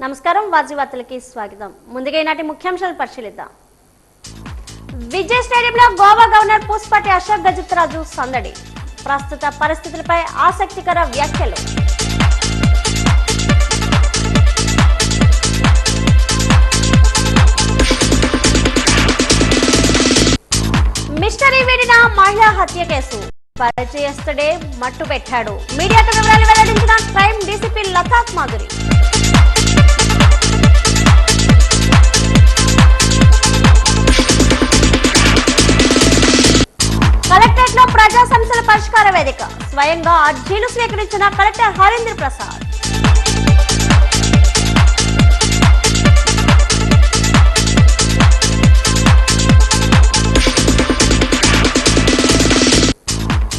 నమస్కారం వాజీ వార్తలకి స్వాగతం. ముందుగా ఈనాటి ముఖ్యాంశాలు పరిశీలిద్దాం. విజయ్ స్టేడియంలో గోవా గవర్నర్ పూసపాటి అశోక్ గజపతిరాజు సందడి. ప్రస్తుత పరిస్థితులపై ఆసక్తికర వ్యాఖ్యలు. మిస్టరీ వీడిన మహిళా హత్య కేసు పరిచయస్తుడే మట్టుపెట్టాడు. మీడియాకు వివరాలు వెల్లడించిన క్రైమ్ డీసీపీ లతాత్ మాధురి. కలెక్టరేట్ లో ప్రజా సమస్యల పరిష్కార వేదిక స్వయంగా అర్జీలు స్వీకరించిన కలెక్టర్ హరీంద్ర ప్రసాద్.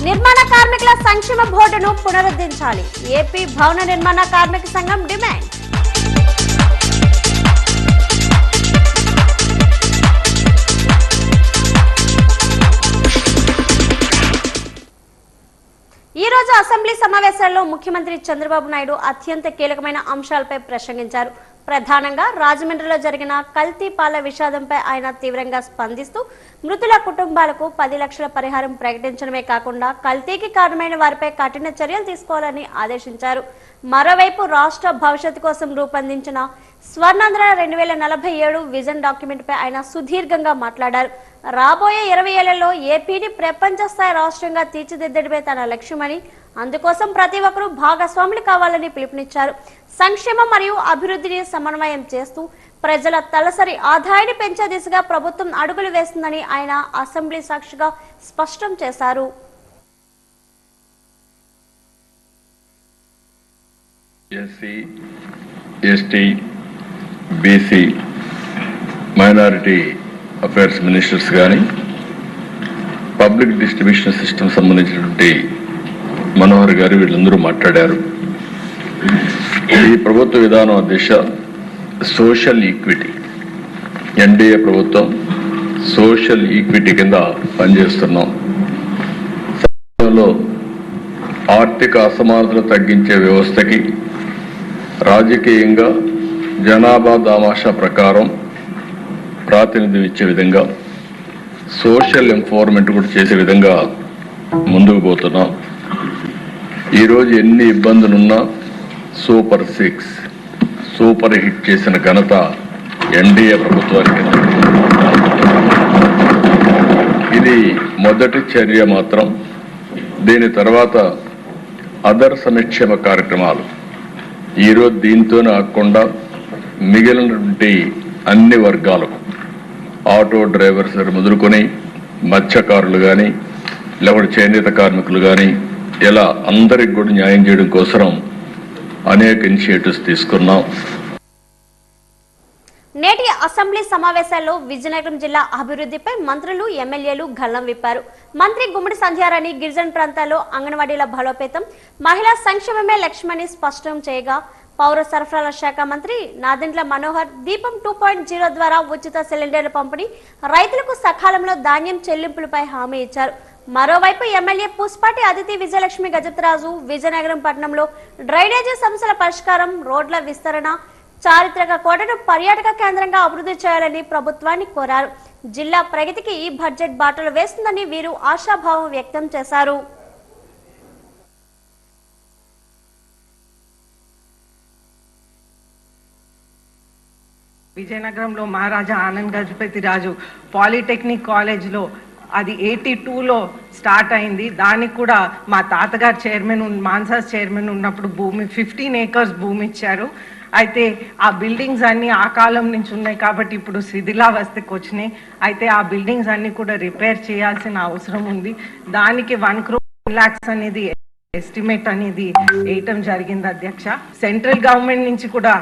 నిర్మాణ కార్మికుల సంక్షేమ బోర్డును పునరుద్ధరించాలి. ఏపీ భవన నిర్మాణ కార్మిక సంఘం డిమాండ్. ఈ రోజు అసెంబ్లీ సమావేశాల్లో ముఖ్యమంత్రి చంద్రబాబు నాయుడు అత్యంత కీలకమైన అంశాలపై ప్రసంగించారు. ప్రధానంగా రాజమండ్రిలో జరిగిన కల్తీ పాల విషాదంపై ఆయన తీవ్రంగా స్పందిస్తూ మృతుల కుటుంబాలకు 10 లక్షల పరిహారం ప్రకటించడమే కాకుండా కల్తీకి కారణమైన వారిపై కఠిన చర్యలు తీసుకోవాలని ఆదేశించారు. మరోవైపు రాష్ట్ర భవిష్యత్తు కోసం రూపొందించిన స్వర్ణాంధ్ర 2047 విజన్ డాక్యుమెంట్ పై ఆయన సుదీర్ఘంగా మాట్లాడారు. రాబోయే 20 ఏళ్లలో ఏపీని ప్రపంచ స్థాయి రాష్ట్రంగా తీర్చిదిద్దడమే తన లక్ష్యమని, అందుకోసం ప్రతి ఒక్కరూ భాగస్వాములు కావాలని పిలుపునిచ్చారు. సంక్షేమం మరియు అభివృద్ధిని సమన్వయం చేస్తూ ప్రజల తలసరి ఆదాయాన్ని పెంచే దిశగా ప్రభుత్వం అడుగులు వేస్తుందని ఆయన అసెంబ్లీ సాక్షిగా స్పష్టం చేశారు. SC, ST, BC, minority affairs ministers కానీ, పబ్లిక్ డిస్ట్రిబ్యూషన్ సిస్టమ్ సంబంధించినటువంటి మనోహర్ గారు వీళ్ళందరూ మాట్లాడారు. ఈ ప్రభుత్వ విధానం దిశ సోషల్ ఈక్విటీ. ఎన్డీఏ ప్రభుత్వం సోషల్ ఈక్విటీ కింద పనిచేస్తున్నాం. సమాజంలో ఆర్థిక అసమానతలు తగ్గించే వ్యవస్థకి రాజకీయంగా జనాభా దామాషా ప్రకారం ప్రాతినిధ్యం ఇచ్చే విధంగా సోషల్ ఎంపవర్మెంట్ కూడా చేసే విధంగా ముందుకు పోతున్నాం. ఈరోజు ఎన్ని ఇబ్బందులున్నా సూపర్ 6 సూపర్ హిట్ చేసిన ఘనత ఎన్డీఏ ప్రభుత్వానికి. ఇది మొదటి చర్య మాత్రం. దీని తర్వాత అదర్ సంక్షేమ కార్యక్రమాలు ఈరోజు దీంతోనే ఆగకుండా మిగిలినటువంటి అన్ని వర్గాలకు, ఆటో డ్రైవర్స్ మొదలుకొని మత్స్యకారులు కానీ లేకపోతే చేనేత కార్మికులు కానీ ఇలా అందరికి కూడా న్యాయం చేయడం కోసం అనేక ఇనిషియేటివ్స్ తీసుకున్నాం. నేటి అసెంబ్లీ సమావేశాల్లో విజయనగరం జిల్లా అభివృద్ధిపై మంత్రులు, ఎమ్మెల్యేలు గల్లం విప్పారు. మంత్రి గుమ్మడి సంధ్యారాణి గిరిజన ప్రాంతాల్లో అంగన్వాడీల బలోపేతం, మహిళా సంక్షేమమే లక్ష్యమని స్పష్టం చేయగా, పౌర సరఫరాల శాఖ మంత్రి నాదెండ్ల మనోహర్ దీపం 2.0 ద్వారా ఉచిత సిలిండర్ల పంపిణీ, రైతులకు సకాలంలో ధాన్యం చెల్లింపులపై హామీ ఇచ్చారు. మరోవైపు ఎమ్మెల్యే పూసపాటి అదితి విజయలక్ష్మి గజపతిరాజు విజయనగరం పట్టణంలో డ్రైనేజీ సమస్యల పరిష్కారం, రోడ్ల విస్తరణ, చారిత్రక కోటను పర్యాటక కేంద్రంగా అభివృద్ధి చేయాలని ప్రభుత్వాన్ని కోరారు. జిల్లా ప్రగతికి ఈ బడ్జెట్ బాటలు వేస్తుందని వీరు ఆశాభావం వ్యక్తం చేశారు. విజయనగరంలో మహారాజా ఆనంద్ గజపతి రాజు పాలిటెక్నిక్ కాలేజ్లో అది 82లో స్టార్ట్ అయింది. దానికి కూడా మా తాతగారు చైర్మన్, మాన్సాస్ చైర్మన్ ఉన్నప్పుడు 15 acres భూమి ఇచ్చారు. అయితే ఆ బిల్డింగ్స్ అన్నీ ఆ కాలం నుంచి ఉన్నాయి కాబట్టి ఇప్పుడు శిథిలావస్థకి వచ్చినాయి. అయితే ఆ బిల్డింగ్స్ అన్నీ కూడా రిపేర్ చేయాల్సిన అవసరం ఉంది. దానికి 1 crore lakhs అనేది ఎస్టిమేట్ అనేది వేయటం జరిగింది అధ్యక్ష. సెంట్రల్ గవర్నమెంట్ నుంచి కూడా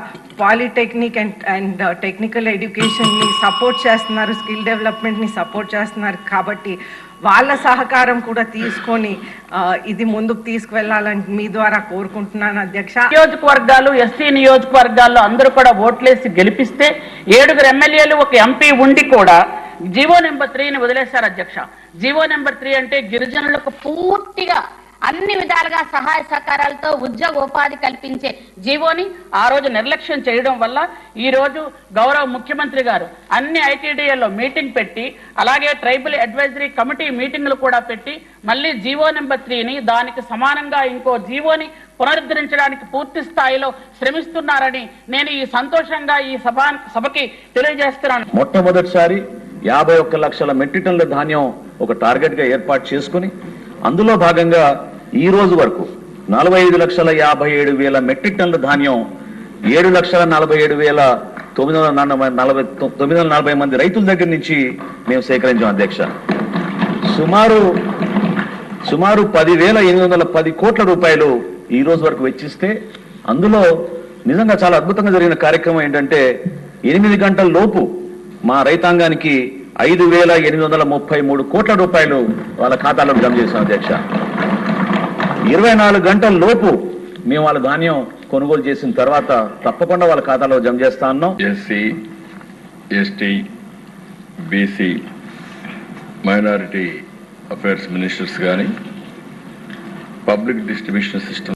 పాలిటెక్నిక్ అండ్ టెక్నికల్ ఎడ్యుకేషన్ ని సపోర్ట్ చేస్తున్నారు, స్కిల్ డెవలప్మెంట్ ని సపోర్ట్ చేస్తున్నారు. కాబట్టి వాళ్ళ సహకారం కూడా తీసుకొని ఇది ముందుకు తీసుకువెళ్ళాలని మీ ద్వారా కోరుకుంటున్నాను అధ్యక్ష. నియోజకవర్గాలు, ఎస్టీ నియోజకవర్గాల్లో అందరూ కూడా ఓట్లేసి గెలిపిస్తే 7 ఎమ్మెల్యేలు, 1 ఎంపీ ఉండి కూడా జీవో నెంబర్ 3ని వదిలేశారు అధ్యక్ష. జీవో నెంబర్ 3 అంటే గిరిజనులకు పూర్తిగా అన్ని విధాలుగా సహాయ సహకారాలతో ఉద్యోగ ఉపాధి కల్పించే జీవోని ఆ రోజు నిర్లక్ష్యం చేయడం వల్ల ఈ రోజు గౌరవ ముఖ్యమంత్రి గారు అన్ని ఐటీడీఏలో మీటింగ్ పెట్టి అలాగే ట్రైబల్ అడ్వైజరీ కమిటీ మీటింగ్లు కూడా పెట్టి మళ్ళీ జీవో నెంబర్ 3ని దానికి సమానంగా ఇంకో జీవోని పునరుద్ధరించడానికి పూర్తి స్థాయిలో శ్రమిస్తున్నారని నేను ఈ సంతోషంగా ఈ సభకి తెలియజేస్తున్నాను. మొట్టమొదటిసారి 51 లక్షల మెట్రిక్ టన్నుల ధాన్యం ఒక టార్గెట్ గా ఏర్పాటు చేసుకుని అందులో భాగంగా ఈ రోజు వరకు 45,57,000 మెట్రిక్ టన్నుల ధాన్యం 7,47,940 మంది రైతుల దగ్గర నుంచి మేము సేకరించాం అధ్యక్ష. సుమారు 10,810 కోట్ల రూపాయలు ఈ రోజు వరకు వెచ్చిస్తే అందులో నిజంగా చాలా అద్భుతంగా జరిగిన కార్యక్రమం ఏంటంటే 8 గంటల లోపు మా రైతాంగానికి 5,833 కోట్ల రూపాయలు వాళ్ళ ఖాతాలో జమ చేశాం అధ్యక్ష. 24 గంటల లోపు మేము వాళ్ళ ధాన్యం కొనుగోలు చేసిన తర్వాత తప్పకుండా వాళ్ళ ఖాతాలో జమ చేస్తా ఉన్నాం. SC, ST, BC, minority affairs ministers కానీ public distribution system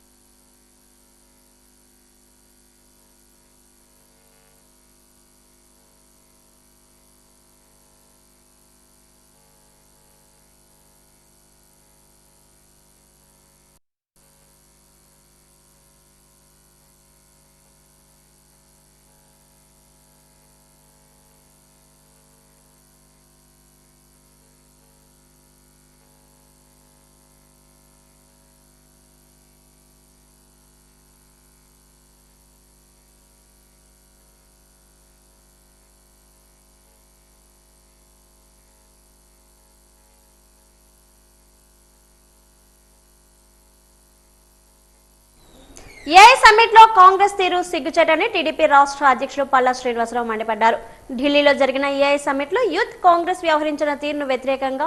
AI summit లో కాంగ్రెస్ తీరు సిగ్గుచేటని టీడీపీ రాష్ట్ర అధ్యక్షులు పల్లా శ్రీనివాసరావు మండిపడ్డారు. ఢిల్లీలో జరిగిన ఏఐ సమ్మిట్ లో యూత్ కాంగ్రెస్ వ్యవహరించిన తీరును వ్యతిరేకంగా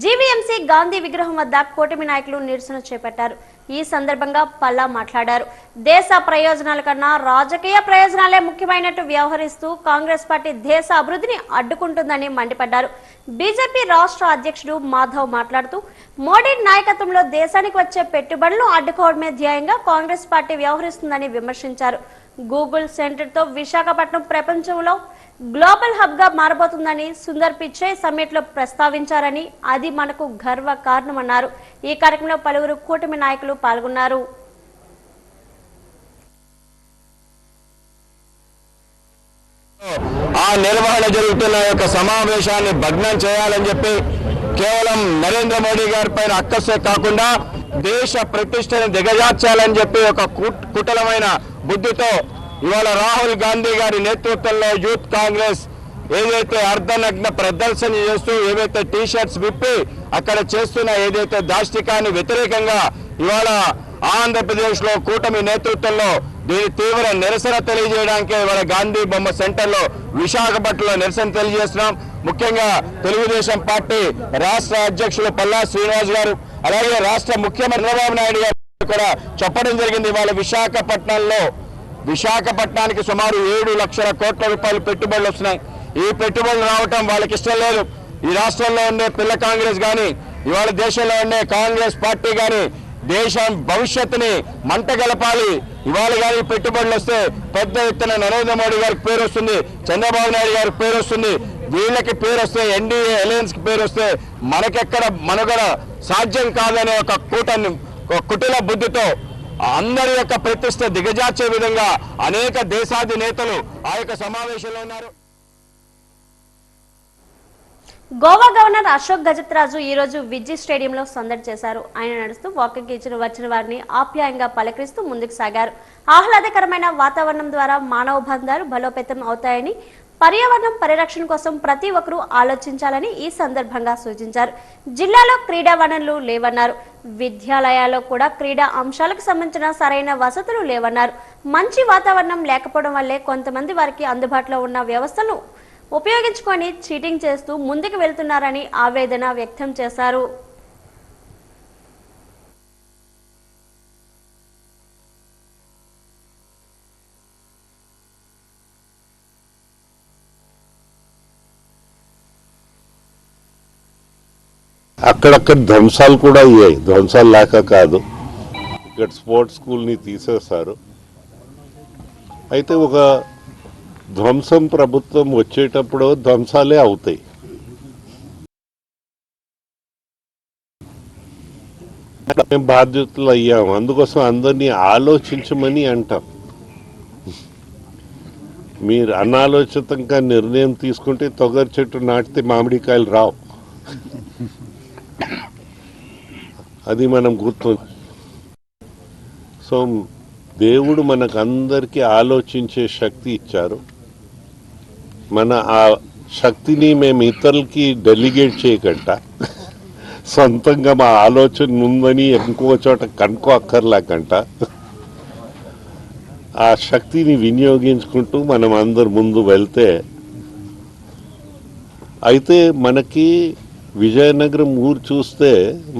జీవీఎంసీ గాంధీ విగ్రహం వద్ద కూటమి నాయకులు నిరసన చేపట్టారు. ఈ సందర్భంగా పల్లా మాట్లాడారు. దేశ ప్రయోజనాల కన్నా రాజకీయ ప్రయోజనాలే ముఖ్యమైనట్టు వ్యవహరిస్తూ కాంగ్రెస్ పార్టీ దేశ అభివృద్ధిని అడ్డుకుంటుందని మండిపడ్డారు. బీజేపీ రాష్ట్ర అధ్యక్షుడు మాధవ్ మాట్లాడుతూ మోడీ నాయకత్వంలో దేశానికి వచ్చే పెట్టుబడులను అడ్డుకోవడమే ధ్యేయంగా కాంగ్రెస్ పార్టీ వ్యవహరిస్తుందని విమర్శించారు. గూగుల్ సెంటర్ తో విశాఖపట్నం ప్రపంచంలో గ్లోబల్ హబ్ గా మారబోతుందని సుందర్ పిచ్చే సమ్మిట్ లో ప్రస్తావించారని అది మనకు గర్వ కారణమన్నారు. ఈ కార్యక్రమంలో పలువురు కూటమి నాయకులు పాల్గొన్నారు. ఆ నిర్వహణ జరుగుతున్న యొక్క సమావేశాన్ని భగ్నం చేయాలని చెప్పి కేవలం నరేంద్ర మోడీ గారి పైన అక్కసే కాకుండా దేశ ప్రతిష్టను దిగజార్చాలని చెప్పి ఒక కుటలమైన బుద్ధితో ఇవాళ రాహుల్ గాంధీ గారి నేతృత్వంలో యూత్ కాంగ్రెస్ ఏదైతే అర్ధనగ్న ప్రదర్శన చేస్తూ ఏవైతే టీ షర్ట్స్ విప్పి అక్కడ చేస్తున్న ఏదైతే దాష్టికాన్ని వ్యతిరేకంగా ఇవాళ ఆంధ్రప్రదేశ్ లో కూటమి నేతృత్వంలో దీని తీవ్ర నిరసన తెలియజేయడానికి ఇవాళ గాంధీ బొమ్మ సెంటర్ లో విశాఖపట్నంలో నిరసన తెలియజేస్తున్నాం. ముఖ్యంగా తెలుగుదేశం పార్టీ రాష్ట్ర అధ్యక్షులు పల్లా శ్రీనివాస్ గారు అలాగే రాష్ట్ర ముఖ్యమంత్రి చంద్రబాబు నాయుడు గారు కూడా చెప్పడం జరిగింది. ఇవాళ విశాఖపట్నానికి సుమారు 7 లక్షల కోట్ల రూపాయలు పెట్టుబడులు వస్తున్నాయి. ఈ పెట్టుబడులు రావటం వాళ్ళకి ఇష్టం లేదు. ఈ రాష్ట్రంలో ఉండే పిల్ల కాంగ్రెస్ కానీ ఇవాళ దేశంలో ఉండే కాంగ్రెస్ పార్టీ కానీ దేశం భవిష్యత్తుని మంట గలపాలి. ఇవాళ కానీ పెట్టుబడులు వస్తే పెద్ద ఎత్తున నరేంద్ర మోడీ గారికి పేరు వస్తుంది, చంద్రబాబు నాయుడు గారికి పేరు వస్తుంది. వీళ్ళకి పేరు వస్తే ఎన్డీఏ అలయన్స్ కి పేరు వస్తే మనకెక్కడ మనుగడ సాధ్యం కాదనే ఒక కుటిల బుద్ధితో అందరి యొక్క ప్రతిష్ట దిగజార్చే విధంగా అనేక దేశాధినేతలు ఆ యొక్క సమావేశంలో ఉన్నారు. గోవా గవర్నర్ అశోక్ గజపతిరాజు ఈ రోజు విజ్జి స్టేడియంలో సందడి చేశారు. ఆయన నడుస్తూ వాకింగ్ వచ్చిన వారిని ఆప్యాయంగా పలకరిస్తూ ముందుకు సాగారు. ఆహ్లాదకరమైన వాతావరణం ద్వారా మానవ బంధాలు బలోపేతం అవుతాయని, పర్యావరణం పరిరక్షణ కోసం ప్రతి ఒక్కరూ ఆలోచించాలని ఈ సందర్భంగా సూచించారు. జిల్లాలో క్రీడా వనరులు లేవన్నారు. విద్యాలయాల్లో కూడా క్రీడా అంశాలకు సంబంధించిన సరైన వసతులు లేవన్నారు. మంచి వాతావరణం లేకపోవడం వల్లే కొంతమంది వారికి అందుబాటులో ఉన్న వ్యవస్థలను ఉపయోగించుకొని చీటింగ్ చేస్తూ ముందుకు వెళ్తున్నారని ఆవేదన వ్యక్తం చేశారు. అక్కడక్కడ ధ్వంసాలు కూడా అయ్యాయి, ధ్వంసాలు లేక కాదు. ఇక్కడ స్పోర్ట్స్ స్కూల్ని తీసేశారు. అయితే ఒక ధ్వంసం ప్రభుత్వం వచ్చేటప్పుడు ధ్వంసాలే అవుతాయి. మేము బాధ్యతలు అయ్యాము, అందుకోసం అందరినీ ఆలోచించమని అంటాం. మీరు అనాలోచితంగా నిర్ణయం తీసుకుంటే తొగరి చెట్టు నాటితే మామిడికాయలు రావు. అది మనం గుర్తు. సో దేవుడు మనకు అందరికీ ఆలోచించే శక్తి ఇచ్చారు. మన ఆ శక్తిని మేము ఇతరులకి డెలిగేట్ చేయకుండా సొంతంగా మా ఆలోచన ఉందని ఇంకో చోట కనుక్కోక్కర్లేకంట ఆ శక్తిని వినియోగించుకుంటూ మనం అందరు ముందు వెళ్తే, అయితే మనకి విజయనగరం ఊరు చూస్తే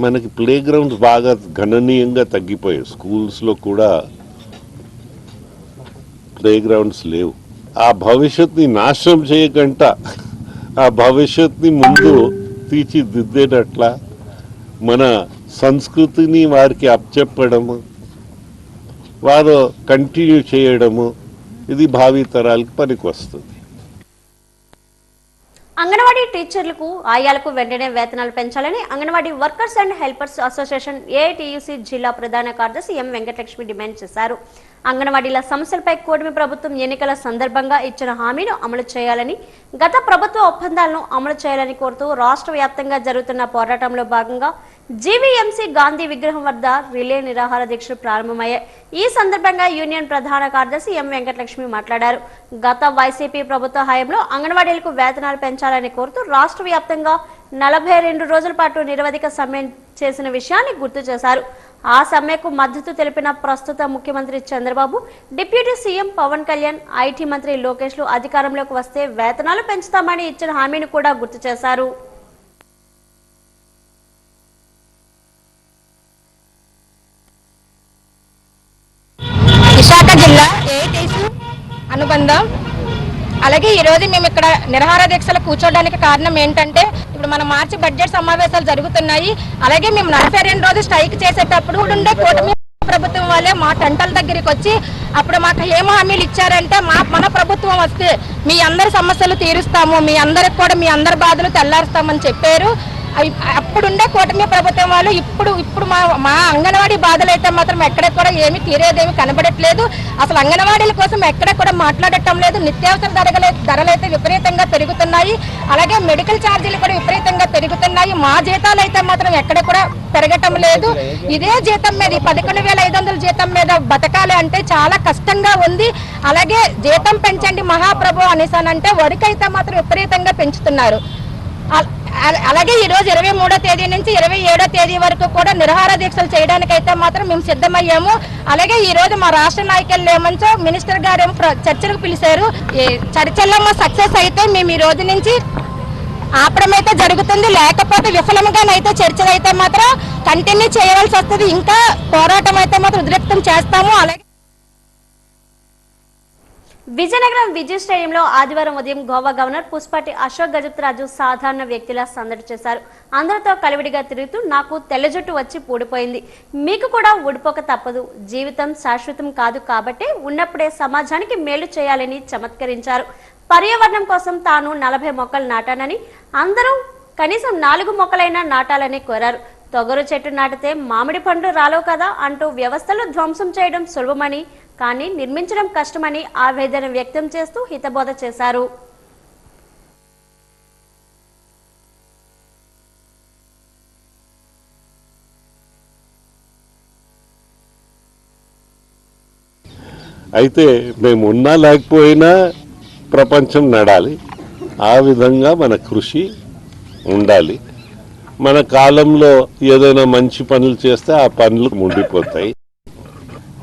మనకి ప్లే గ్రౌండ్స్ బాగా గణనీయంగా తగ్గిపోయాయి. స్కూల్స్లో కూడా ప్లే గ్రౌండ్స్ లేవు. ఆ భవిష్యత్ని నాశనం చేయకుండా ఆ భవిష్యత్ని ముందు తీర్చిదిద్దేటట్ల మన సంస్కృతిని వారికి అప్పచెప్పడము, వారు కంటిన్యూ చేయడము, ఇది భావి తరాలకు పనికి వస్తుంది. అంగన్వాడీ టీచర్లకు ఆయాలకు వెంటనే వేతనాలు పెంచాలని anganwadi workers and helpers association AITUC జిల్లా ప్రధాన కార్యదర్శి ఎం వెంకటలక్ష్మి డిమాండ్ చేశారు. అంగన్వాడీల సమస్యలపై కూటమి ప్రభుత్వం ఎన్నికల సందర్భంగా ఇచ్చిన హామీను అమలు చేయాలని, గత ప్రభుత్వ ఒప్పందాలను అమలు చేయాలని కోరుతూ రాష్ట్ర వ్యాప్తంగా జరుగుతున్న పోరాటంలో భాగంగా జీవీఎంసీ గాంధీ విగ్రహం వద్ద రిలే నిరాహార దీక్షలు ప్రారంభమయ్యాయి. ఈ సందర్భంగా యూనియన్ ప్రధాన కార్యదర్శి ఎం వెంకటలక్ష్మి మాట్లాడారు. గత వైసీపీ ప్రభుత్వ హయాంలో అంగన్వాడీలకు వేతనాలు పెంచాలని కోరుతూ రాష్ట్ర వ్యాప్తంగా 42 రోజుల పాటు నిరవధిక సమ్మె చేసిన విషయాన్ని గుర్తు చేశారు. ఆ సమ్మెకు మద్దతు తెలిపిన ప్రస్తుత ముఖ్యమంత్రి Chandrababu, deputy CM Pawan Kalyan, IT మంత్రి లోకేష్లు అధికారంలోకి వస్తే వేతనాలు పెంచుతామని ఇచ్చిన హామీని కూడా గుర్తు చేశారు. విశాఖ జిల్లా ఏఐటీసీ అనుబంధం. అలాగే ఈరోజు మేము ఇక్కడ నిరాహార దీక్షలు కూర్చోడానికి కారణం ఏంటంటే, ఇప్పుడు మన మార్చి బడ్జెట్ సమావేశాలు జరుగుతున్నాయి. అలాగే మేము 42 రోజులు స్ట్రైక్ చేసేటప్పుడు ఉండే కూటమి ప్రభుత్వం వాళ్ళే మా టెంటల దగ్గరికి వచ్చి అప్పుడు మాకు ఏం హామీలు ఇచ్చారంటే, మన ప్రభుత్వం వస్తే మీ అందరి సమస్యలు తీరుస్తాము, మీ అందరికి కూడా మీ అందరి బాధలు తెల్లారుస్తామని చెప్పారు. అప్పుడుండే కూటమి ప్రభుత్వం వాళ్ళు ఇప్పుడు మా అంగన్వాడీ బాధలు అయితే మాత్రం ఎక్కడ కూడా ఏమీ తీరేదేమి కనబడట్లేదు. అసలు అంగన్వాడీల కోసం ఎక్కడ కూడా మాట్లాడటం లేదు. నిత్యావసర ధరలు అయితే విపరీతంగా పెరుగుతున్నాయి. అలాగే మెడికల్ ఛార్జీలు కూడా విపరీతంగా పెరుగుతున్నాయి. మా జీతాలు అయితే మాత్రం ఎక్కడ కూడా పెరగటం లేదు. ఇదే జీతం మీద 11,500 జీతం మీద బతకాలి అంటే చాలా కష్టంగా ఉంది. అలాగే జీతం పెంచండి మహాప్రభు అనేసానంటే వరకైతే మాత్రం విపరీతంగా పెంచుతున్నారు. అలాగే ఈ రోజు 23వ తేదీ నుంచి 27వ తేదీ వరకు కూడా నిరాహార దీక్షలు చేయడానికైతే మాత్రం మేము సిద్ధమయ్యాము. అలాగే ఈ రోజు మా రాష్ట్ర నాయకులు ఏమంచో మినిస్టర్ గారు ఏమో చర్చలకు పిలిచారు. చర్చల్లో సక్సెస్ అయితే మేము ఈ రోజు నుంచి ఆపడం అయితే జరుగుతుంది. లేకపోతే విఫలంగానైతే చర్చలు అయితే మాత్రం కంటిన్యూ చేయవలసి వస్తుంది. ఇంకా పోరాటం అయితే మాత్రం ఉద్రిక్తం చేస్తాము. అలాగే విజయనగరం విజయ్ స్టేడియంలో ఆదివారం ఉదయం గోవా గవర్నర్ పుష్పటి అశోక్ గజపతిరాజు సాధారణ వ్యక్తిలా సందడి చేశారు. అందరితో కలివిడిగా తిరుగుతూ, నాకు తెల్ల జుట్టు వచ్చి పూడిపోయింది, మీకు కూడా ఊడిపోక తప్పదు, జీవితం శాశ్వతం కాదు కాబట్టి ఉన్నప్పుడే సమాజానికి మేలు చేయాలని చమత్కరించారు. పర్యావరణం కోసం తాను 40 మొక్కలు నాటానని, అందరూ కనీసం 4 మొక్కలైనా నాటాలని కోరారు. తొగరు చెట్టు నాటితే మామిడి పండ్లు రాలవు కదా అంటూ వ్యవస్థలు ధ్వంసం చేయడం సులభమని, కానీ నిర్మించడం కష్టమని ఆవేదన వ్యక్తం చేస్తూ హితబోధ చేశారు. అయితే మేము ఉన్నా లేకపోయినా ప్రపంచం నడాలి. ఆ విధంగా మన కృషి ఉండాలి. మన కాలంలో ఏదైనా మంచి పనులు చేస్తే ఆ పనులు ముండిపోతాయి.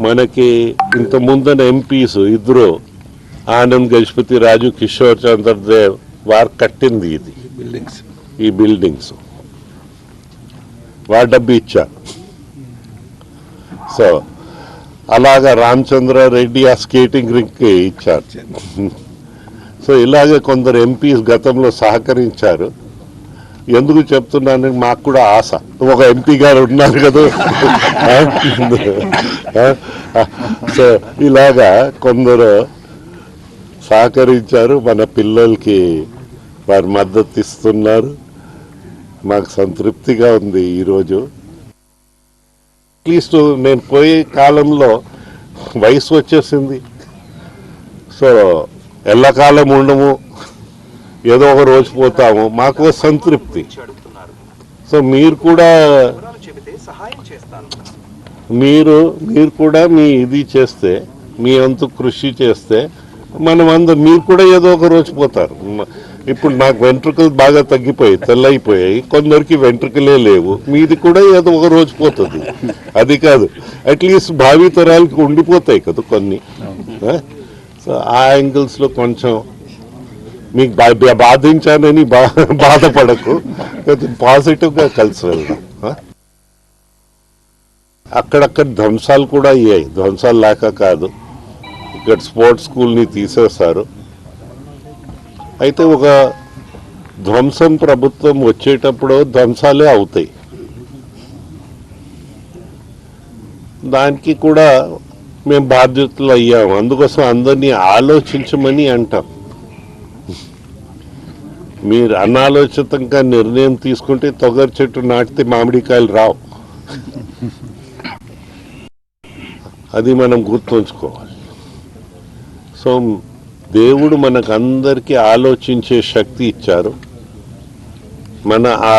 మనకి ఇంత ముందన ఎంపీస్ ఇద్దరు ఆనంద్ గజపతి రాజు, కిషోర్ చంద్రదేవ్ వారు కట్టింది ఈ బిల్డింగ్స్ వారు డబ్బు ఇచ్చారు. సో అలాగా రామచంద్రారెడ్డి ఆ స్కేటింగ్ రింగ్కి ఇచ్చారు. సో ఇలాగే కొందరు ఎంపీస్ గతంలో సహకరించారు. ఎందుకు చెప్తున్నాను, మాకు కూడా ఆశ, ఒక ఎంపీ గారు ఉన్నారు కదా. సో ఇలాగా కొందరు సహకరించారు, మన పిల్లలకి వారి మద్దతు ఇస్తున్నారు. మాకు సంతృప్తిగా ఉంది ఈరోజు. అట్లీస్ట్ నేను పోయే కాలంలో వయసు వచ్చేసింది, సో ఎల్లకాలం ఉండము, ఏదో ఒక రోజు పోతాము, మాకు సంతృప్తి. సో మీరు కూడా మీరు కూడా మీ ఇది చేస్తే, మీ అంతు కృషి చేస్తే మనం అందరం, మీరు కూడా ఏదో ఒక రోజు పోతారు. ఇప్పుడు నాకు వెంట్రుకలు బాగా తగ్గిపోయాయి, తెల్లయిపోయాయి, కొందరికి వెంట్రుకలే లేవు, మీది కూడా ఏదో ఒక రోజు పోతుంది. అది కాదు, అట్లీస్ట్ భావి తరాలకి ఉండిపోతాయి కదా కొన్ని. సో ఆ యాంగిల్స్లో కొంచెం మీకు బాధించానని బాధపడకు, పాజిటివ్గా కలిసి వెళ్దాం. అక్కడక్కడ ధ్వంసాలు కూడా అయ్యాయి, ధ్వంసాలు లేక కాదు. ఇక్కడ స్పోర్ట్స్ స్కూల్ని తీసేశారు. అయితే ఒక ధ్వంసం ప్రభుత్వం వచ్చేటప్పుడు ధ్వంసాలే అవుతాయి. దానికి కూడా మేము బాధ్యతలు అయ్యాము. అందుకోసం అందరినీ ఆలోచించమని అంటాం. మీరు అనాలోచితంగా నిర్ణయం తీసుకుంటే తొగరి చెట్టు నాటితే మామిడికాయలు రావు. అది మనం గుర్తుంచుకోవాలి. సో దేవుడు మనకు అందరికీ ఆలోచించే శక్తి ఇచ్చారు. మన ఆ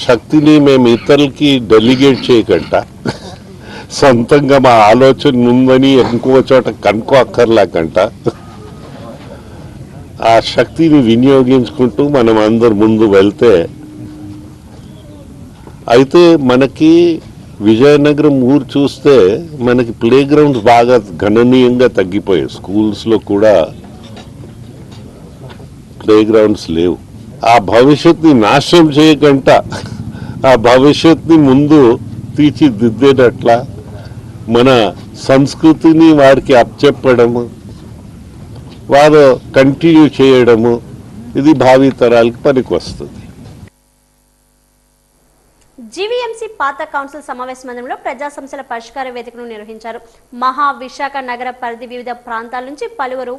శక్తిని మేము ఇతరులకి డెలిగేట్ చేయకుండా సొంతంగా మా ఆలోచన ఉందని ఇంకో చోట కనుక్కోక్కర్లేకుండా ఆ శక్తిని వినియోగించుకుంటూ మనం అందరు ముందు వెళ్తే, అయితే మనకి విజయనగరం ఊరు చూస్తే మనకి ప్లే గ్రౌండ్స్ బాగా గణనీయంగా తగ్గిపోయాయి. స్కూల్స్లో కూడా ప్లే గ్రౌండ్స్ లేవు. ఆ భవిష్యత్ని నాశనం చేయకుండా ఆ భవిష్యత్ని ముందు తీర్చిదిద్దేటట్ల మన సంస్కృతిని వారికి అప్పచెప్పడము, వారు కంటిన్యూ చేయడము, ఇది భావి తరాలకు పనికి వస్తుంది. జీవీఎంసీ పాత కౌన్సిల్ సమావేశ మందిరంలో ప్రజా సమస్యల పరిష్కార వేదికను నిర్వహించారు. మహా విశాఖ నగర పరిధి వివిధ ప్రాంతాల నుంచి పలువురు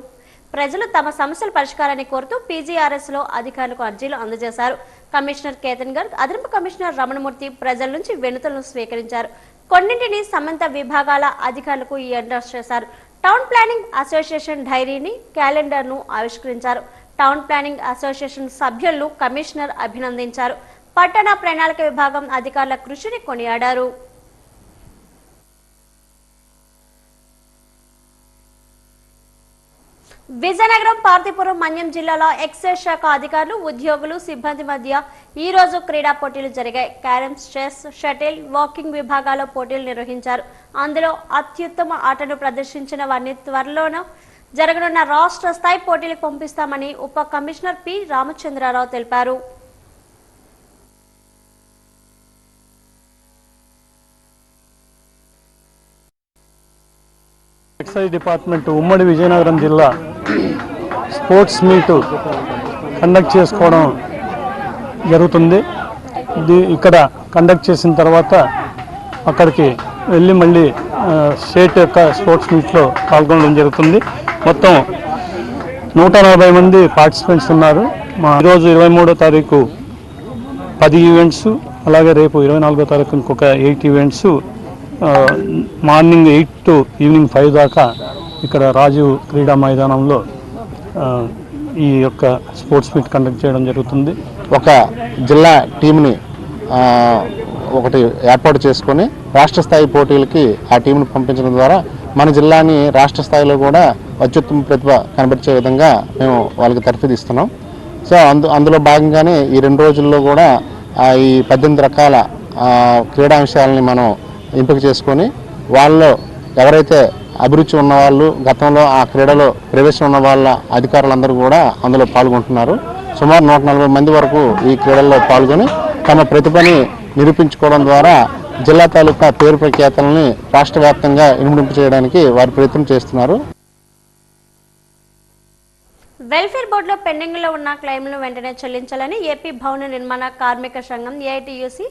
ప్రజలు తమ సమస్యల పరిష్కారాన్ని కోరుతూ పీజీఆర్ఎస్ లో అధికారులకు అర్జీలు అందజేశారు. కమిషనర్ కేతన్ గర్గ్, అదనపు కమిషనర్ రమణమూర్తి ప్రజల నుంచి వినతులను స్వీకరించారు. కొన్నింటిని సంబంధిత విభాగాల అధికారులకు ఎండర్స్ చేశారు. టౌన్ ప్లానింగ్ అసోసియేషన్ డైరీని, క్యాలెండర్ను ఆవిష్కరించారు. టౌన్ ప్లానింగ్ అసోసియేషన్ సభ్యులను కమిషనర్ అభినందించారు. పట్టణ ప్రణాళిక విభాగం అధికారుల కృషిని కొనియాడారు. విజయనగరం, పార్తీపురం, మన్యం జిల్లాలో ఎక్సైజ్ శాఖ అధికారులు, ఉద్యోగులు, సిబ్బంది మధ్య ఈ రోజు క్రీడా పోటీలు జరిగాయి. క్యారమ్స్, చెస్, షటిల్, వాకింగ్ విభాగాల్లో పోటీలు నిర్వహించారు. అందులో అత్యుత్తమ ఆటను ప్రదర్శించిన వారిని త్వరలోనే జరగనున్న రాష్ట్ర స్థాయి పోటీలకు పంపిస్తామని ఉప కమిషనర్ పి రామచంద్రారావు తెలిపారు. ఎక్సైజ్ డిపార్ట్మెంట్ ఉమ్మడి విజయనగరం జిల్లా స్పోర్ట్స్ మీట్ కండక్ట్ చేసుకోవడం జరుగుతుంది. ఇక్కడ కండక్ట్ చేసిన తర్వాత అక్కడికి వెళ్ళి మళ్ళీ స్టేట్ యొక్క స్పోర్ట్స్ మీట్లో పాల్గొనడం జరుగుతుంది. మొత్తం 140 మంది పార్టిసిపెంట్స్ ఉన్నారు. ఈరోజు 23వ తారీఖు 10 ఈవెంట్స్, అలాగే రేపు 24వ తారీఖు ఇంకొక 8 ఈవెంట్స్ మార్నింగ్ 8 to ఈవినింగ్ 5 దాకా ఇక్కడ రాజీవ్ క్రీడా మైదానంలో ఈ యొక్క స్పోర్ట్స్ మీట్ కండక్ట్ చేయడం జరుగుతుంది. ఒక జిల్లా టీంని ఒకటి ఏర్పాటు చేసుకొని రాష్ట్ర స్థాయి పోటీలకి ఆ టీంను పంపించడం ద్వారా మన జిల్లాని రాష్ట్ర స్థాయిలో కూడా అత్యుత్తమ ప్రతిభ కనబరిచే విధంగా మేము వాళ్ళకి తర్ఫీదిస్తున్నాం. సో అందులో భాగంగానే ఈ 2 రోజుల్లో కూడా ఈ 18 రకాల క్రీడా అంశాలని మనం ఎంపిక చేసుకొని వాళ్ళలో ఎవరైతే అభిరుచి ఉన్నవాళ్ళు, గతంలో ఆ క్రీడలో ప్రవేశం ఉన్న వాళ్ళ అధికారులందరూ కూడా అందులో పాల్గొంటున్నారు. సుమారు 140 మంది వరకు ఈ క్రీడల్లో పాల్గొని తమ ప్రతిభని నిరూపించుకోవడం ద్వారా జిల్లా తాలూకా పేరు ప్రఖ్యాతలని రాష్ట్ర వ్యాప్తంగా ఇనుమడింపు చేయడానికి వారు ప్రయత్నం చేస్తున్నారు. వెల్ఫేర్ బోర్డులో పెండింగ్లో ఉన్న క్లెయిమ్లను వెంటనే చెల్లించాలని ఏపీ భవన నిర్మాణ కార్మిక సంఘం ఏఐటీయూసీ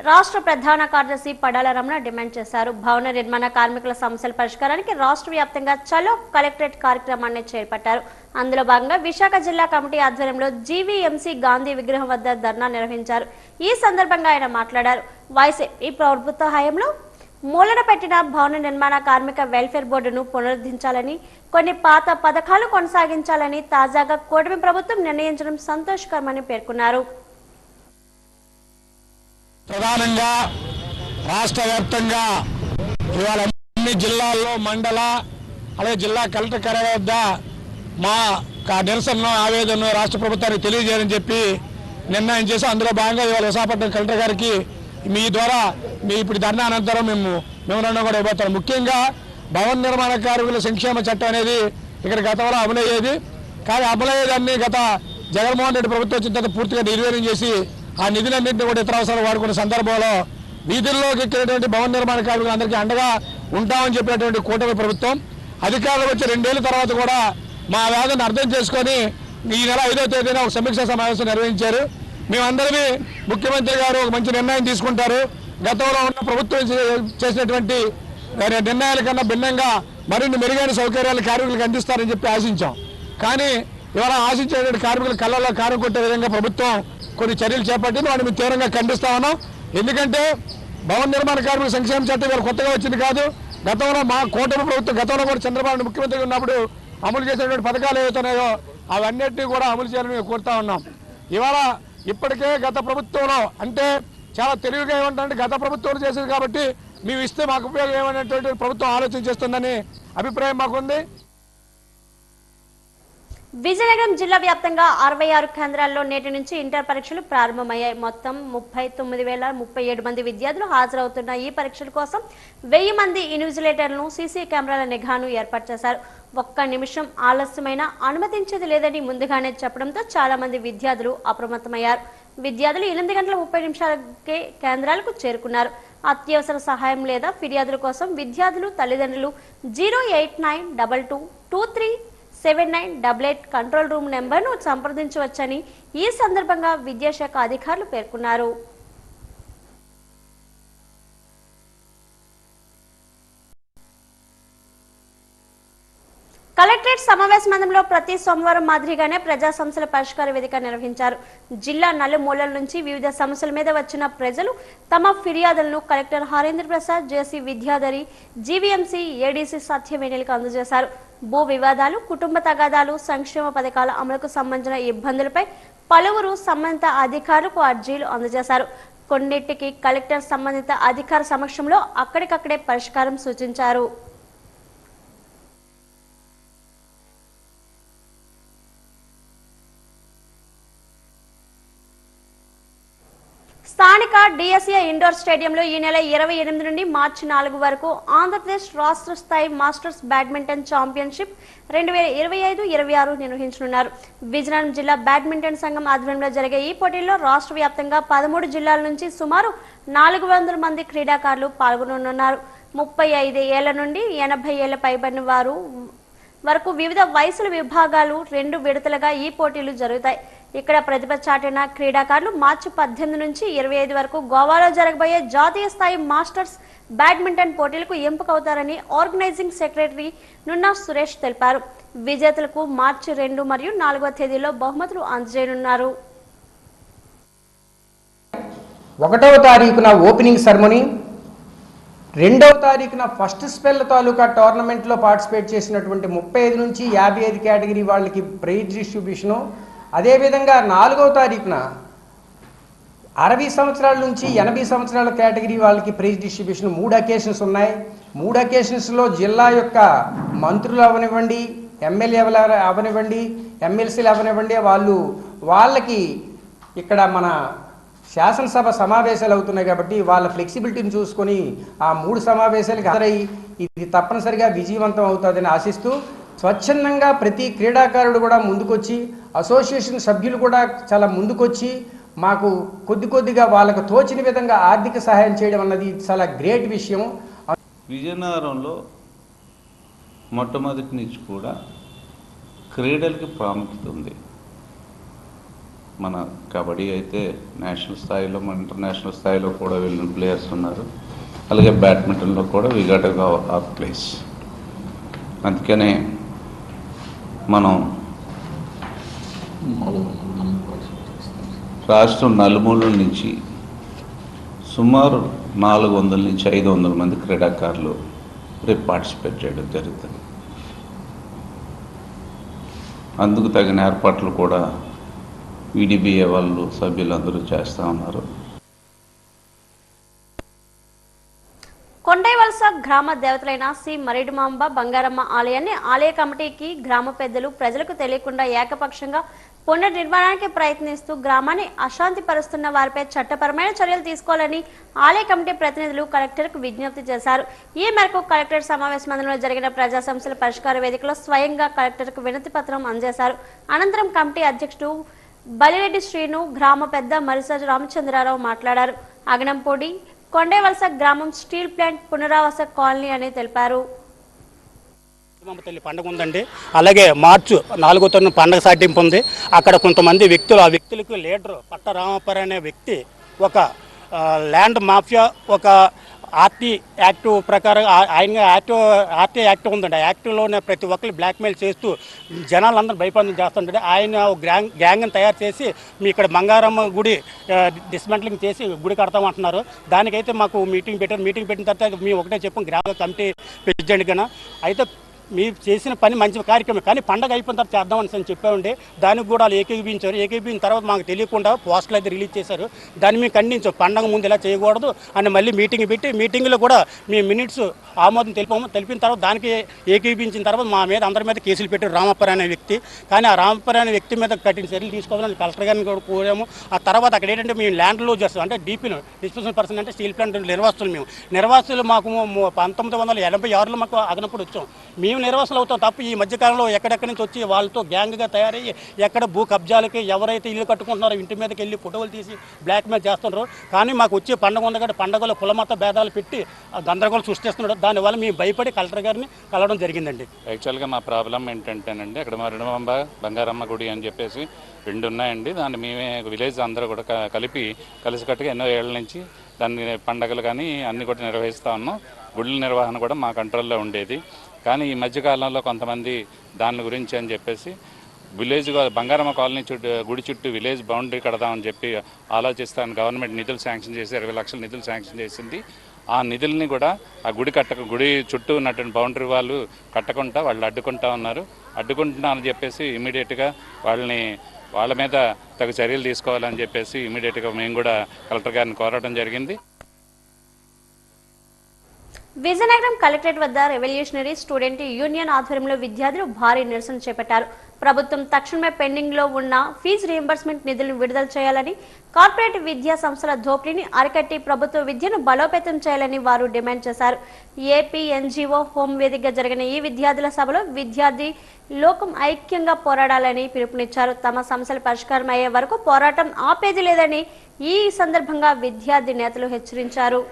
రాష్ట్ర ప్రధాన కార్యదర్శి పడాల రమణ డిమాండ్ చేశారు. భవన నిర్మాణ కార్మికుల సమస్యల పరిష్కారానికి రాష్ట్ర వ్యాప్తంగా చలో కలెక్టరేట్ కార్యక్రమాన్ని చేపట్టారు. అందులో భాగంగా విశాఖ జిల్లా కమిటీ ఆధ్వర్యంలో జీవీఎంసీ గాంధీ విగ్రహం వద్ద ధర్నా నిర్వహించారు. ఈ సందర్భంగా ఆయన మాట్లాడారు. వైసీపీ ప్రభుత్వ హయాంలో మూలన పెట్టిన భవన నిర్మాణ కార్మిక వెల్ఫేర్ బోర్డును పునరుద్ధరించాలని, కొన్ని పాత పథకాలు కొనసాగించాలని తాజాగా కూటమి ప్రభుత్వం నిర్ణయించడం సంతోషకరమని పేర్కొన్నారు. ప్రధానంగా రాష్ట్ర వ్యాప్తంగా ఇవాళ అన్ని జిల్లాల్లో మండల అలాగే జిల్లా కలెక్టర్ కార్యాలయం వద్ద మా నిరసన ఆవేదనను రాష్ట్ర ప్రభుత్వానికి తెలియజేయాలని చెప్పి నిర్ణయం చేసి అందులో భాగంగా ఇవాళ విశాఖపట్నం కలెక్టర్ గారికి మీ ద్వారా ఇప్పుడు ధర్నా అనంతరం మేము మెమోరాండం కూడా ఇవ్వబోతాం. ముఖ్యంగా భవన నిర్మాణ కార్మికుల సంక్షేమ చట్టం అనేది ఇక్కడ గతంలో అమలయ్యేది, కానీ అమలయ్యేదాన్ని గత జగన్మోహన్ రెడ్డి ప్రభుత్వం వచ్చిన తర్వాత పూర్తిగా నిర్వీర్యం చేసి ఆ నిధులన్నింటినీ కూడా ఇతర అవసరాలు వాడుకునే సందర్భంలో వీధుల్లోకి ఎక్కినటువంటి భవన నిర్మాణ కార్మికులందరికీ అండగా ఉంటామని చెప్పినటువంటి కూటమి ప్రభుత్వం అధికారులు వచ్చి 2 ఏళ్ల తర్వాత కూడా మా వ్యాధిని అర్థం చేసుకొని ఈ నెల 5వ తేదీన ఒక సమీక్షా సమావేశం నిర్వహించారు. మేమందరినీ ముఖ్యమంత్రి గారు ఒక మంచి నిర్ణయం తీసుకుంటారు, గతంలో ఉన్న ప్రభుత్వం చేసినటువంటి నిర్ణయాల కన్నా భిన్నంగా మరిన్ని మెరుగైన సౌకర్యాలు కార్మికులకు అందిస్తారని చెప్పి ఆశించాం. కానీ ఇవాళ ఆశించేటువంటి కార్మికుల కళ్ళలో కారం కొట్టే విధంగా ప్రభుత్వం కొన్ని చర్యలు చేపట్టింది. వాటిని మేము తీవ్రంగా ఖండిస్తా ఉన్నాం. ఎందుకంటే భవన నిర్మాణ కార్మికుల సంక్షేమ చట్టం ఇవాళ కొత్తగా వచ్చింది కాదు. గతంలో మా కూటమి ప్రభుత్వం గతంలో కూడా చంద్రబాబు ముఖ్యమంత్రి ఉన్నప్పుడు అమలు చేసినటువంటి పథకాలు ఏవైతున్నాయో అవన్నిటినీ కూడా అమలు చేయాలని మేము కోరుతా ఉన్నాం. ఇవాళ ఇప్పటికే గత ప్రభుత్వంలో అంటే చాలా తెలివిగా ఏమంటారంటే గత ప్రభుత్వం చేసేది కాబట్టి మేము ఇస్తే మాకు ఉపయోగం ఏమనేటువంటి ప్రభుత్వం ఆలోచన చేస్తుందని అభిప్రాయం మాకుంది. విజయనగరం జిల్లా వ్యాప్తంగా 66 కేంద్రాల్లో నేటి నుంచి ఇంటర్ పరీక్షలు ప్రారంభమయ్యాయి. మొత్తం 39,037 మంది విద్యార్థులు హాజరవుతున్న ఈ పరీక్షల కోసం 1000 మంది ఇన్విజిలేటర్లను సీసీ కెమెరాల నిఘాను ఏర్పాటు చేశారు. ఒక్క నిమిషం ఆలస్యమైన అనుమతించేది లేదని ముందుగానే చెప్పడంతో చాలా మంది విద్యార్థులు అప్రమత్తమయ్యారు. విద్యార్థులు 8 గంటల 30 నిమిషాలకే కేంద్రాలకు చేరుకున్నారు. అత్యవసర సహాయం లేదా ఫిర్యాదుల కోసం విద్యార్థులు తల్లిదండ్రులు 08922379888 కంట్రోల్ రూమ్ నెంబర్ను సంప్రదించవచ్చని ఈ సందర్భంగా విద్యాశాఖ అధికారులు పేర్కొన్నారు. కలెక్టరేట్ సమావేశ మందిరంలో ప్రతి సోమవారం మాదిరిగానే ప్రజా సమస్యల పరిష్కార వేదిక నిర్వహించారు. జిల్లా నలుమూలల నుంచి వివిధ సమస్యల మీద వచ్చిన ప్రజలు తమ ఫిర్యాదులను కలెక్టర్ హరేంద్ర ప్రసాద్, జేసీ విద్యాధరి, జీవీఎంసీ ఏడీసీ సత్యవేణిలకు అందజేశారు. భూ వివాదాలు, కుటుంబ తగాదాలు, సంక్షేమ పథకాల అమలుకు సంబంధించిన ఇబ్బందులపై పలువురు సంబంధిత అధికారులకు అర్జీలు అందజేశారు. కొన్నిటికి కలెక్టర్ సంబంధిత అధికార సమక్షంలో అక్కడికక్కడే పరిష్కారం సూచించారు. స్థానిక డిఎస్ఏ ఇండోర్ స్టేడియంలో ఈ నెల 28 నుండి మార్చి 4 వరకు ఆంధ్రప్రదేశ్ రాష్ట్ర స్థాయి మాస్టర్స్ బ్యాడ్మింటన్ ఛాంపియన్షిప్ 2025-26 నిర్వహించనున్నారు. విజయనగరం జిల్లా బ్యాడ్మింటన్ సంఘం ఆధ్వర్యంలో జరిగే ఈ పోటీల్లో రాష్ట్ర వ్యాప్తంగా 13 జిల్లాల నుంచి సుమారు 400 మంది క్రీడాకారులు పాల్గొననున్నారు. 35 ఏళ్ల నుండి 80 ఏళ్ల పైబడిన వారు వరకు వివిధ వయసుల విభాగాలు 2 విడతలుగా ఈ పోటీలు జరుగుతాయి. ఇక్కడ ప్రతిభ చాటిన క్రీడాకారులు మార్చి 18 నుంచి 25 వరకు గోవాలో జరగబోయే జాతీయ స్థాయి మాస్టర్స్ బ్యాడ్మింటన్ పోటీలకు ఎంపికవుతారని ఆర్గనైజింగ్ సెక్రటరీ నున్నా సురేష్ తెలిపారు. విజేతలకు మార్చి 2 మరియు 4వ తేదీలో బహుమతులు అందజేయనున్నారు. 1వ తారీఖున ఓపెనింగ్ సెరమనీ, 2వ తారీఖున ఫస్ట్ స్పెల్ తాలూకా టోర్నమెంట్లో పార్టిసిపేట్ చేసినటువంటి 35 నుంచి 55 కేటగిరీ వాళ్ళకి ప్రైజ్ డిస్ట్రిబ్యూషను, అదేవిధంగా 4వ తారీఖున 60 సంవత్సరాల నుంచి 80 సంవత్సరాల కేటగిరీ వాళ్ళకి ప్రైజ్ డిస్ట్రిబ్యూషన్ 3 అకేషన్స్ ఉన్నాయి. 3 అకేషన్స్లో జిల్లా యొక్క మంత్రులు అవనివ్వండి, ఎమ్మెల్యేలు అవనివ్వండి, ఎమ్మెల్సీలు అవనివ్వండి, వాళ్ళకి ఇక్కడ మన శాసనసభ సమావేశాలు అవుతున్నాయి కాబట్టి వాళ్ళ ఫ్లెక్సిబిలిటీని చూసుకొని ఆ 3 సమావేశాలకు హాజరై ఇది తప్పనిసరిగా విజయవంతం అవుతుందని ఆశిస్తూ స్వచ్ఛందంగా ప్రతి క్రీడాకారుడు కూడా ముందుకొచ్చి, అసోసియేషన్ సభ్యులు కూడా చాలా ముందుకొచ్చి మాకు కొద్దిగా వాళ్ళకు తోచిన విధంగా ఆర్థిక సహాయం చేయడం అన్నది చాలా గ్రేట్ విషయం. విజయనగరంలో మొట్టమొదటి నుంచి కూడా క్రీడలకి ప్రాముఖ్యత ఉంది. మన కబడ్డీ అయితే నేషనల్ స్థాయిలో, మన ఇంటర్నేషనల్ స్థాయిలో కూడా వెళ్ళిన ప్లేయర్స్ ఉన్నారు. అలాగే బ్యాడ్మింటన్లో కూడా వి గాట్ ఆ ప్లేస్. అందుకనే మనం రాష్ట్రం నలుమూలల నుంచి సుమారు 400 నుంచి 500 మంది క్రీడాకారులు రేపు పార్టిసిపేట్ చేయడం జరుగుతుంది. అందుకు తగిన ఏర్పాట్లు కూడా వీడిబిఏ వాళ్ళు సభ్యులందరూ చేస్తూ ఉన్నారు. కొండైవలస గ్రామ దేవతలైన శ్రీ మరిడిమాంబ బంగారమ్మ ఆలయాన్ని ఆలయ కమిటీకి గ్రామ పెద్దలు ప్రజలకు తెలియకుండా ఏకపక్షంగా పునర్నిర్మాణానికి ప్రయత్నిస్తూ గ్రామాన్ని అశాంతి పరుస్తున్న వారిపై చట్టపరమైన చర్యలు తీసుకోవాలని ఆలయ కమిటీ ప్రతినిధులు కలెక్టర్కు విజ్ఞప్తి చేశారు. ఈ మేరకు కలెక్టర్ సమావేశ మందిరంలో జరిగిన ప్రజా సమస్యల పరిష్కార వేదికలో స్వయంగా కలెక్టర్కు వినతి పత్రం అందజేశారు. అనంతరం కమిటీ అధ్యక్షుడు బలిరెడ్డి శ్రీను, గ్రామ పెద్ద మరిసజు రామచంద్రారావు మాట్లాడారు. అగనంపొడి కొండైవలస గ్రామం స్టీల్ ప్లాంట్ పునరావాస కాలనీ అని తెలిపారు. తల్లి పండుగ ఉందండి. అలాగే మార్చి 4వ తేదీన పండుగ సాటింపు ఉంది. అక్కడ కొంతమంది వ్యక్తులు, ఆ వ్యక్తులకు లీడర్ పట్ట రామపర్ అనే వ్యక్తి ఒక ల్యాండ్ మాఫియా, ఒక ఆర్టీ యాక్ట్ ప్రకారం ఆయన ఆర్టీ యాక్ట్ ఉందండి. ఆ యాక్ట్లోనే ప్రతి ఒక్కరు బ్లాక్మెయిల్ చేస్తూ జనాలందరూ భయపడడం చేస్తుంటే ఆయన గ్యాంగ్ని తయారు చేసి మీ ఇక్కడ బంగారమ్మ గుడి డిస్మెంటలింగ్ చేసి గుడి కడతామంటున్నారు. దానికైతే మాకు మీటింగ్ పెట్టారు. మీటింగ్ పెట్టిన తర్వాత మేము ఒకటే చెప్పాం గ్రామ కమిటీ ప్రెసిడెంట్ కన్నా. అయితే మీరు చేసిన పని మంచి కార్యక్రమం, కానీ పండగ అయిపోయిన తర్వాత చేద్దామని చెప్పామండి. దానికి కూడా వాళ్ళు ఏకీభవించారు. ఏకీభవించిన తర్వాత మాకు తెలియకుండా పోస్టులు అయితే రిలీజ్ చేశారు. దాన్ని మేము ఖండించాం. పండగ ముందు ఇలా చేయకూడదు అని మళ్ళీ మీటింగ్ పెట్టి, మీటింగ్లో కూడా మేము మినిట్స్ ఆమోదం తెలిపిన తర్వాత దానికి ఏకీభవించిన తర్వాత మా మీద అందరి మీద కేసులు పెట్టారు రామప్పర్ అనే వ్యక్తి. కానీ ఆ రామప్పర్ అనే వ్యక్తి మీద కఠిన చర్యలు తీసుకోవాలని కలెక్టర్ గారిని కూడా కోరాము. ఆ తర్వాత అక్కడ ఏంటంటే మేము ల్యాండ్ లూజ్ చేస్తాం, అంటే డీపీను డిస్పోజల్ పర్సన్ అంటే స్టీల్ ప్లాంట్ నిర్వాసులు. మేము నిర్వాసులు మాకు 1986లో మాకు అదనప్పుడు వచ్చాం. మేము నిర్వాసులు అవుతాం తప్ప ఈ మధ్యకాలంలో ఎక్కడెక్కడి నుంచి వచ్చి వాళ్ళతో గ్యాంగ్గా తయారయ్యి ఎక్కడ భూ కబ్జాలకి ఎవరైతే ఇల్లు కట్టుకుంటున్నారో ఇంటి మీదకి వెళ్ళి ఫోటోలు తీసి బ్లాక్మెయిల్ చేస్తున్నారు. కానీ మాకు వచ్చే పండుగ ఉంది కాబట్టి పండుగలో కులమత భేదాలు పెట్టి గందరగోళం సృష్టిస్తున్నాడు. దానివల్ల మేము భయపడి కలెక్టర్ గారిని కలవడం జరిగిందండి. యాక్చువల్గా మా ప్రాబ్లం ఏంటంటేనండి, అక్కడ మరిడిమాంబ బంగారమ్మ గుడి అని చెప్పేసి 2 ఉన్నాయండి. దాన్ని మేమే విలేజ్ అందరూ కూడా కలిసికట్టుగా ఎన్నో ఏళ్ల నుంచి దాన్ని పండగలు కానీ అన్ని కూడా నిర్వహిస్తూ ఉన్నాం. గుళ్ళ నిర్వహణ కూడా మా కంట్రోల్లో ఉండేది. కానీ ఈ మధ్యకాలంలో కొంతమంది దాని గురించి అని చెప్పేసి విలేజ్ బంగారమ్మ కాలనీ గుడి చుట్టూ విలేజ్ బౌండరీ కడదామని చెప్పి ఆలోచిస్తాను. గవర్నమెంట్ నిధులు శాంక్షన్ చేసి 20 లక్షల నిధులు శాంక్షన్ చేసింది. ఆ నిధుల్ని కూడా ఆ గుడి చుట్టూ ఉన్నటువంటి బౌండరీ వాళ్ళు కట్టకుండా వాళ్ళు అడ్డుకుంటున్నారని చెప్పేసి ఇమీడియట్గా వాళ్ళ మీద తగు చర్యలు తీసుకోవాలని చెప్పేసి ఇమీడియట్గా మేము కూడా కలెక్టర్ గారిని కోరడం జరిగింది. విజయనగరం కలెక్టరేట్ వద్ద రెవల్యూషనరీ స్టూడెంట్ యూనియన్ ఆధ్వర్యంలో విద్యార్థులు భారీ నిరసన చేపట్టారు. ప్రభుత్వం తక్షణమే పెండింగ్ లో ఉన్న ఫీజు రీయింబర్స్మెంట్ నిధులను విడుదల చేయాలని, కార్పొరేట్ విద్యా సంస్థల దోపిడీని అరికట్టి ప్రభుత్వ విద్యను బలోపేతం చేయాలని వారు డిమాండ్ చేశారు. ఏపీ ఎన్జీఓ హోం వేదికగా జరిగిన ఈ విద్యార్థుల సభలో విద్యార్థి లోకం ఐక్యంగా పోరాడాలని పిలుపునిచ్చారు. తమ సమస్యల పరిష్కారం అయ్యే వరకు పోరాటం ఆపేది లేదని ఈ సందర్భంగా విద్యార్థి నేతలు హెచ్చరించారు.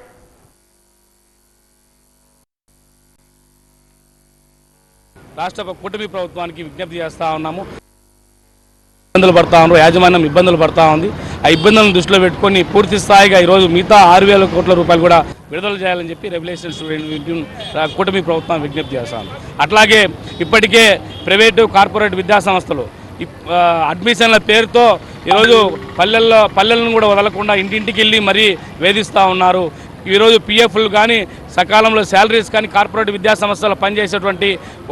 రాష్ట్ర కూటమి ప్రభుత్వానికి విజ్ఞప్తి చేస్తూ ఉన్నాము. ఇబ్బందులు పడతా ఉన్నారు, యాజమాన్యం ఇబ్బందులు పడతా ఉంది. ఆ ఇబ్బందులను దృష్టిలో పెట్టుకొని పూర్తి స్థాయిగా ఈరోజు మిగతా 6,000 కోట్ల రూపాయలు కూడా విడుదల చేయాలని చెప్పి రెవల్యూషన్ స్టూడెంట్ కూటమి ప్రభుత్వం విజ్ఞప్తి చేస్తాం. అట్లాగే ఇప్పటికే ప్రైవేటు కార్పొరేట్ విద్యా సంస్థలు అడ్మిషన్ల పేరుతో ఈరోజు పల్లెలను కూడా వదలకుండా ఇంటింటికి వెళ్ళి మరీ వేధిస్తూ ఉన్నారు. ఈరోజు పిఎఫ్లు కానీ సకాలంలో శాలరీస్ కానీ కార్పొరేట్ విద్యా సంస్థలు పనిచేసేటువంటి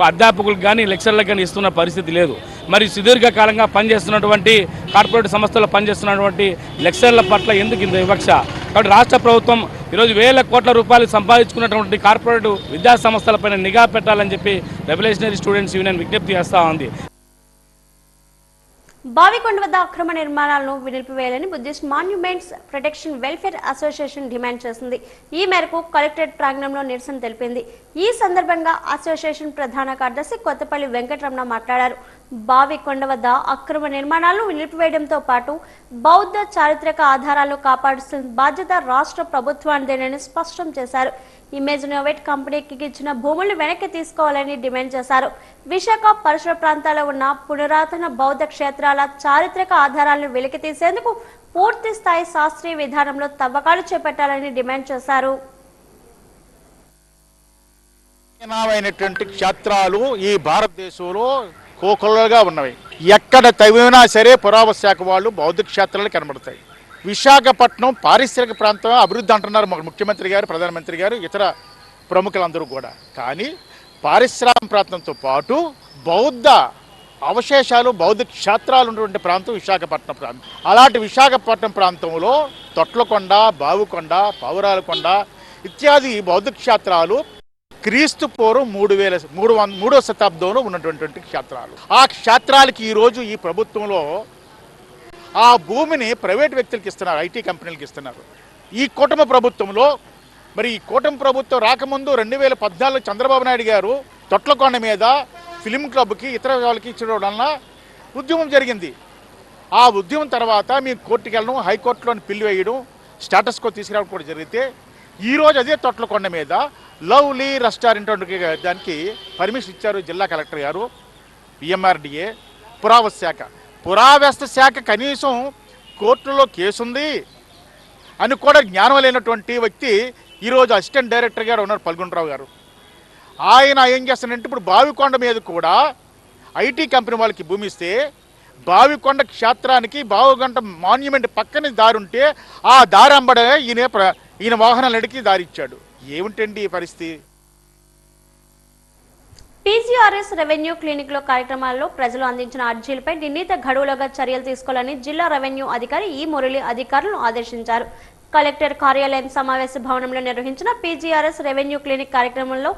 అధ్యాపకులకు కానీ లెక్చర్లకు కానీ ఇస్తున్న పరిస్థితి లేదు. మరి సుదీర్ఘకాలంగా పనిచేస్తున్నటువంటి కార్పొరేట్ సంస్థలు పనిచేస్తున్నటువంటి లెక్చర్ల పట్ల ఎందుకు ఇంత వివక్ష? కాబట్టి రాష్ట్ర ప్రభుత్వం ఈరోజు 1,000 కోట్ల రూపాయలు సంపాదించుకున్నటువంటి కార్పొరేట్ విద్యా సంస్థలపైన నిఘా పెట్టాలని చెప్పి రెవల్యూషనరీ స్టూడెంట్స్ యూనియన్ విజ్ఞప్తి చేస్తూ ఉంది. బావికొండ వద్ద అక్రమ నిర్మాణాలను నిలిపివేయాలని Buddhist monuments protection welfare association demand చేసింది. ఈ మేరకు కలెక్టరేట్ ప్రాంగణంలో నిరసన తెలిపింది. ఈ సందర్భంగా అసోసియేషన్ ప్రధాన కార్యదర్శి కొత్తపల్లి వెంకటరమణ మాట్లాడారు. బావికొండ వద్ద అక్రమ నిర్మాణాలను నిలిపివేయడంతో పాటు బౌద్ధ చారిత్రక ఆధారాలను కాపాడాల్సిన బాధ్యత రాష్ట్ర ప్రభుత్వానిదేనని స్పష్టం చేశారు. ఇమేజ్ నోవేట్ కంపెనీకి ఇచ్చిన భూములు వెనక్కి తీసుకోవాలని డిమాండ్ చేశారు. విశాఖ పరిసర ప్రాంతాల్లో ఉన్న పురాతన బౌద్ధ క్షేత్రాల చారిత్రక ఆధారాలను వెలికి తీసేందుకు పూర్తి స్థాయి శాస్త్రీయ విధానంలో తవ్వకాలు చేపట్టాలని డిమాండ్ చేశారు. క్షేత్రాలు ఈ భారతదేశంలో కోకొల్లగా ఉన్నవి. ఎక్కడ తవ్వినా సరే పురావస్తు శాఖ వాళ్ళు బౌద్ధ క్షేత్రాలు కనబడతాయి. విశాఖపట్నం పారిశ్రామిక ప్రాంతం అభివృద్ధి అంటున్నారు ముఖ్యమంత్రి గారు, ప్రధానమంత్రి గారు, ఇతర ప్రముఖులందరూ కూడా. కానీ పారిశ్రామిక ప్రాంతంతో పాటు బౌద్ధ అవశేషాలు, బౌద్ధ క్షేత్రాలు ఉన్నటువంటి ప్రాంతం విశాఖపట్నం ప్రాంతం. అలాంటి విశాఖపట్నం ప్రాంతంలో తొట్లకొండ, బావుకొండ, పావురాలకొండ ఇత్యాది బౌద్ధ క్షేత్రాలు క్రీస్తు పూర్వం 3వ శతాబ్దంలో ఉన్నటువంటి క్షేత్రాలు. ఆ క్షేత్రాలకి ఈరోజు ఈ ప్రభుత్వంలో ఆ భూమిని ప్రైవేట్ వ్యక్తులకి ఇస్తున్నారు, ఐటీ కంపెనీలకు ఇస్తున్నారు. ఈ కూటమి ప్రభుత్వంలో మరి ఈ కూటమి ప్రభుత్వం రాకముందు 2014 చంద్రబాబు నాయుడు గారు తొట్లకొండ మీద ఫిలిం క్లబ్కి ఇతర వాళ్ళకి ఇచ్చడం వలన ఉద్యమం జరిగింది. ఆ ఉద్యమం తర్వాత మేము కోర్టుకి వెళ్ళడం, హైకోర్టులోని పిల్లి వేయడం, స్టేటస్ కో తీసుకురావడం కూడా జరిగితే ఈరోజు అదే తొట్లకొండ మీద లవ్లీ రెస్టారెంట్ దానికి పర్మిషన్ ఇచ్చారు జిల్లా కలెక్టర్ గారు, పిఎంఆర్డిఏ, పురావస్తు శాఖ. పురావస్తు శాఖ కనీసం కోర్టులో కేసుంది అని కూడా జ్ఞానం లేనటువంటి వ్యక్తి ఈరోజు అసిస్టెంట్ డైరెక్టర్ గారు ఉన్నారు పల్గొండరావు గారు. ఆయన ఏం చేస్తారంటే ఇప్పుడు బావికొండ మీద కూడా ఐటీ కంపెనీ వాళ్ళకి భూమి ఇస్తే బావికొండ క్షేత్రానికి బావికొండ మాన్యుమెంట్ పక్కన దారి ఉంటే ఆ దారి అంబడే ఈయన వాహనాలు నడికి దారి ఇచ్చాడు. ఏమిటండి ఈ పరిస్థితి? పీజీఆర్ఎస్ రెవెన్యూ క్లినిక్ లో కార్యక్రమాల్లో ప్రజలు అందించిన అర్జీలపై నిర్ణీత గడువులుగా చర్యలు తీసుకోవాలని జిల్లా రెవెన్యూ అధికారి ఈ మురళి అధికారులను ఆదేశించారు. కలెక్టర్ కార్యాలయం సమావేశ భవనంలో నిర్వహించిన పీజీఆర్ఎస్ రెవెన్యూ క్లినిక్ కార్యక్రమంలో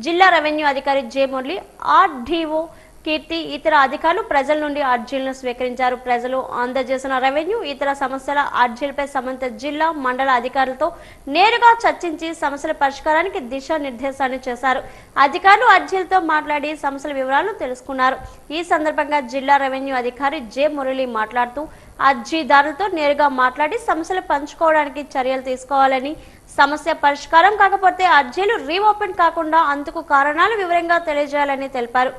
జిల్లా రెవెన్యూ అధికారి జె మురళి, ఆర్డీఓ కీర్తి, ఇతర అధికారులు ప్రజల నుండి అర్జీలను స్వీకరించారు. ప్రజలు అందజేసిన రెవెన్యూ ఇతర సమస్యల అర్జీలపై సంబంధిత జిల్లా, మండల అధికారులతో నేరుగా చర్చించి సమస్యల పరిష్కారానికి దిశానిర్దేశాన్ని చేశారు. అధికారులు అర్జీలతో మాట్లాడి సమస్యల వివరాలను తెలుసుకున్నారు. ఈ సందర్భంగా జిల్లా రెవెన్యూ అధికారి జె మురళి మాట్లాడుతూ అర్జీదారులతో నేరుగా మాట్లాడి సమస్యలు పంచుకోవడానికి చర్యలు తీసుకోవాలని, సమస్య పరిష్కారం కాకపోతే అర్జీలు రీఓపెన్ కాకుండా అందుకు కారణాలు వివరంగా తెలియజేయాలని తెలిపారు.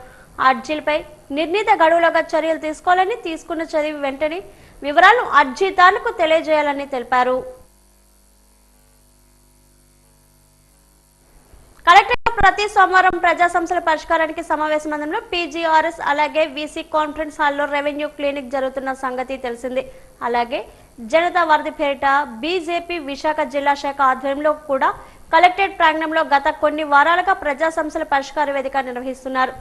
అర్జీలపై నిర్ణీత గడువులుగా చర్యలు తీసుకోవాలని, తీసుకున్న చదివి వెంటనే వివరాలను అర్జీదారులకు తెలియజేయాలని తెలిపారు. కలెక్టర్ ప్రతి సోమవారం ప్రజా సమస్యల పరిష్కారానికి సమావేశ మందిరంలో పీజీఆర్ఎస్ అలాగే వీసీ కాన్ఫరెన్స్ హాల్లో రెవెన్యూ క్లినిక్ జరుగుతున్న సంగతి తెలిసింది. అలాగే జనతా వారధి పేరిట బీజేపీ విశాఖ జిల్లా శాఖ ఆధ్వర్యంలో కూడా కలెక్టరేట్ ప్రాంగణంలో గత కొన్ని వారాలుగా ప్రజా సమస్యల పరిష్కార వేదిక నిర్వహిస్తున్నారు.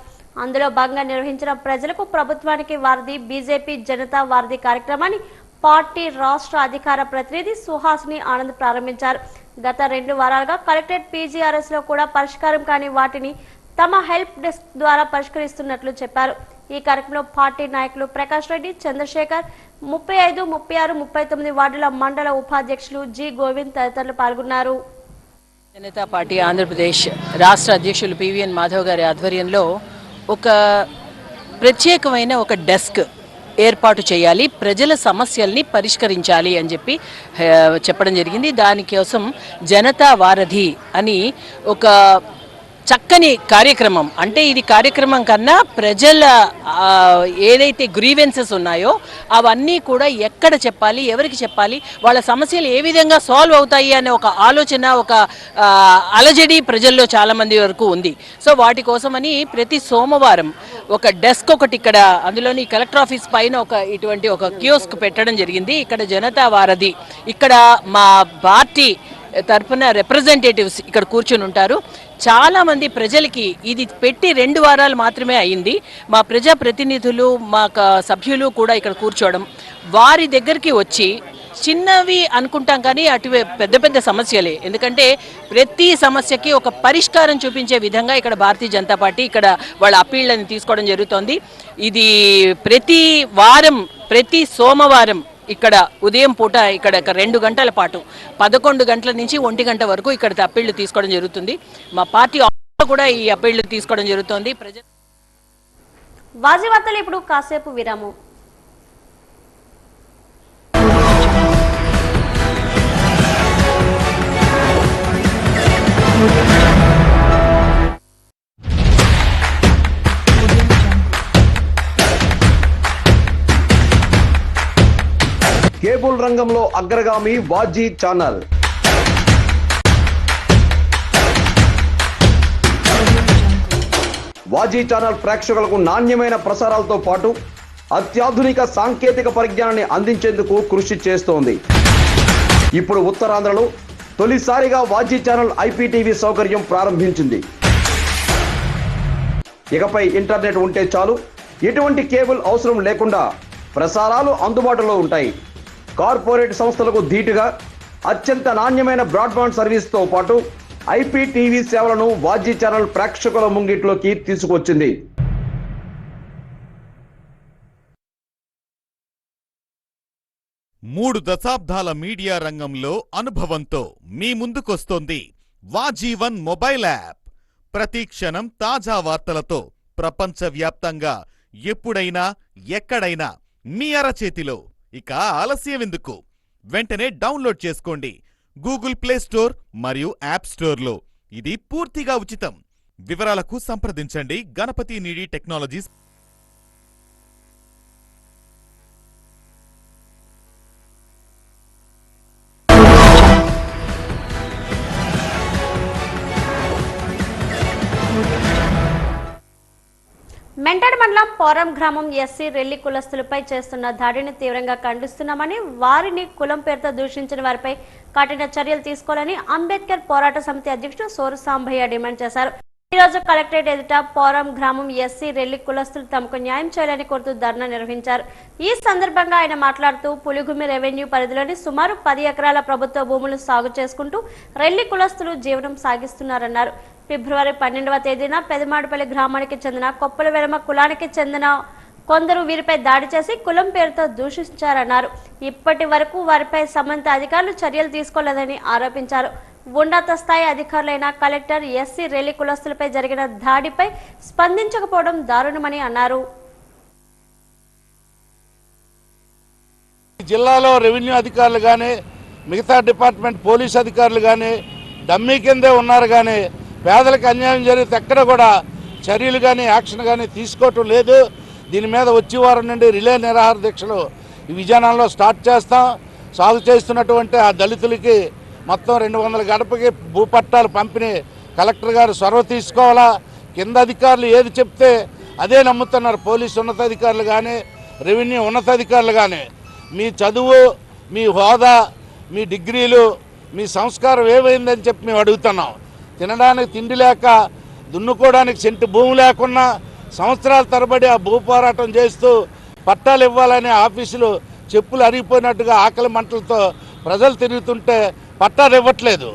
అందులో భాగంగా నిర్వహించిన ప్రజలకు ప్రభుత్వానికి వారధి బీజేపీ జనతా వారధి కార్యక్రమాన్ని పార్టీ రాష్ట్ర అధికార ప్రతినిధి సుహాసిని ఆనంద్ ప్రారంభించారు. గత 2 వారాలుగా కలెక్టరేట్ పీజీఆర్ఎస్ లో కూడా పరిష్కారం కాని వాటిని తమ హెల్ప్ డెస్క్ ద్వారా పరిష్కరిస్తున్నట్లు చెప్పారు. ఈ కార్యక్రమంలో పార్టీ నాయకులు ప్రకాష్ రెడ్డి, చంద్రశేఖర్, 35, 36, 39 వార్డుల మండల ఉపాధ్యక్షులు జి గోవింద్ తదితరులు పాల్గొన్నారు. జనతా పార్టీ ఆంధ్రప్రదేశ్ రాష్ట్ర అధ్యక్షులు పివిఎన్ మాధవ్ గారి ఆధ్వర్యంలో ఒక ప్రత్యేకమైన ఒక డెస్క్ ఏర్పాటు చేయాలి, ప్రజల సమస్యల్ని పరిష్కరించాలి అని చెప్పడం జరిగింది. దానికోసం జనతా వారధి అని ఒక చక్కని కార్యక్రమం, అంటే ఇది కార్యక్రమం కన్నా ప్రజల ఏదైతే గ్రీవెన్సెస్ ఉన్నాయో అవన్నీ కూడా ఎక్కడ చెప్పాలి, ఎవరికి చెప్పాలి, వాళ్ళ సమస్యలు ఏ విధంగా సాల్వ్ అవుతాయి అనే ఒక ఆలోచన, ఒక అలజడి ప్రజల్లో చాలామంది వరకు ఉంది. సో వాటి కోసమని ప్రతి సోమవారం ఒక డెస్క్ ఒకటి ఇక్కడ, అందులోని కలెక్టర్ ఆఫీస్ పైన ఇటువంటి ఒక కియోస్క్ పెట్టడం జరిగింది. ఇక్కడ జనతా వారధి, ఇక్కడ మా పార్టీ తరఫున రిప్రజెంటేటివ్స్ ఇక్కడ కూర్చొని ఉంటారు. చాలామంది ప్రజలకి ఇది పెట్టి 2 వారాలు మాత్రమే అయింది. మా ప్రజా ప్రతినిధులు, మా సభ్యులు కూడా ఇక్కడ కూర్చోవడం, వారి దగ్గరికి వచ్చి చిన్నవి అనుకుంటాం కానీ అటు పెద్ద పెద్ద సమస్యలే, ఎందుకంటే ప్రతి సమస్యకి ఒక పరిష్కారం చూపించే విధంగా ఇక్కడ భారతీయ జనతా పార్టీ ఇక్కడ వాళ్ళ అప్పీళ్ళని తీసుకోవడం జరుగుతోంది. ఇది ప్రతి వారం, ప్రతి సోమవారం ఇక్కడ ఉదయం పూట ఇక్కడ 2 గంటల పాటు 11 గంటల నుంచి 1 గంట వరకు ఇక్కడ అప్పీళ్లు తీసుకోవడం జరుగుతుంది. మా పార్టీ కూడా ఈ అప్పీళ్లు తీసుకోవడం జరుగుతుంది. వాజీ వార్తలు ఇప్పుడు కాసేపు విరామం. కేబుల్ రంగంలో అగ్రగామి వాజీ ఛానల్. వాజీ ఛానల్ ప్రేక్షకులకు నాణ్యమైన ప్రసారాలతో పాటు అత్యాధునిక సాంకేతిక పరిజ్ఞానాన్ని అందించేందుకు కృషి చేస్తోంది. ఇప్పుడు ఉత్తరాంధ్రలో తొలిసారిగా వాజీ ఛానల్ ఐపీటీవీ సౌకర్యం ప్రారంభించింది. ఇకపై ఇంటర్నెట్ ఉంటే చాలు, ఎటువంటి కేబుల్ అవసరం లేకుండా ప్రసారాలు అందుబాటులో ఉంటాయి. కార్పొరేట్ సంస్థలకు ధీటుగా అత్యంత నాణ్యమైన బ్రాడ్బ్యాండ్ సర్వీస్తో పాటు ఐపీటీవీ సేవలను వాజీ ఛానల్ ప్రేక్షకుల ముంగిట్లోకి తీసుకొచ్చింది. మూడు దశాబ్దాల మీడియా రంగంలో అనుభవంతో మీ ముందుకొస్తోంది వాజీవన్ మొబైల్ యాప్. ప్రతి క్షణం తాజా వార్తలతో ప్రపంచవ్యాప్తంగా ఎప్పుడైనా ఎక్కడైనా మీ అరచేతిలో. ఇక ఆలస్యం ఎందుకు? వెంటనే డౌన్లోడ్ చేసుకోండి గూగుల్ ప్లే స్టోర్ మరియు యాప్ స్టోర్లో. ఇది పూర్తిగా ఉచితం. వివరాలకు సంప్రదించండి గణపతి నీడి టెక్నాలజీస్. మెంటడ్ మండలం పోరం గ్రామం ఎస్సీ రెల్లి కులస్తులపై చేస్తున్న దాడిని తీవ్రంగా ఖండిస్తున్నామని, వారిని కులం పేరుతో దూషించిన వారిపై కఠిన చర్యలు తీసుకోవాలని అంబేద్కర్ పోరాట సమితి అధ్యక్షుడు సోరు సాంబయ్య డిమాండ్ చేశారు. ఈ రోజు కలెక్టరేట్ ఎదుట పోరం గ్రామం ఎస్సీ రెల్లి కులస్తులు తమకు న్యాయం చేయాలని కోరుతూ ధర్నా నిర్వహించారు. ఈ సందర్భంగా ఆయన మాట్లాడుతూ పులిగుమి రెవెన్యూ పరిధిలోని సుమారు 10 ఎకరాల ప్రభుత్వ భూములు సాగు చేసుకుంటూ రెల్లి కులస్తులు జీవనం సాగిస్తున్నారన్నారు. ఫిబ్రవరి 12వ తేదీన పెదమాడుపల్లి గ్రామానికి చెందిన కొప్పల వెలమ కులానికి చెందిన కొందరు వీరిపై దాడి చేసి కులం పేరుతో దూషించారన్నారు. ఇప్పటి వరకు వారిపై సంబంధిత అధికారులు చర్యలు తీసుకోలేదని ఆరోపించారు. ఉన్నత స్థాయి అధికారులైన కలెక్టర్ ఎస్సీ రెల్లి కులస్తులపై జరిగిన దాడిపై స్పందించకపోవడం దారుణమని అన్నారు. జిల్లాలో రెవెన్యూ అధికారులు కానీ మిగతా డిపార్ట్మెంట్ పోలీస్ అధికారులు కానీ డమ్మీ కిందే ఉన్నారు కానీ పేదలకు అన్యాయం జరిగితే ఎక్కడ కూడా చర్యలు కానీ యాక్షన్ కానీ తీసుకోవటం లేదు. దీని మీద వచ్చే వారం నుండి రిలే నిరాహార దీక్షలు ఈ విజయనగరంలో స్టార్ట్ చేస్తాం. సాగు చేస్తున్నటువంటి ఆ దళితులకి మొత్తం 200 గడపకి భూపట్టాలు పంపిణీ కలెక్టర్ గారు చొరవ తీసుకోవాలా. కింద అధికారులు ఏది చెప్తే అదే నమ్ముతున్నారు. పోలీసు ఉన్నతాధికారులు కానీ రెవెన్యూ ఉన్నతాధికారులు కానీ మీ చదువు, మీ హోదా, మీ డిగ్రీలు, మీ సంస్కారం ఏమైందని చెప్పి మేము అడుగుతున్నాం. తినడానికి తిండి లేక, దున్నుకోవడానికి సెంటు భూమి లేకున్నా సంవత్సరాల తరబడి ఆ భూ పోరాటం చేస్తూ పట్టాలు ఇవ్వాలని ఆఫీసులు చెప్పులు అరిగిపోయినట్టుగా ఆకలి మంటలతో ప్రజలు తిరుగుతుంటే పట్టాలు ఇవ్వట్లేదు.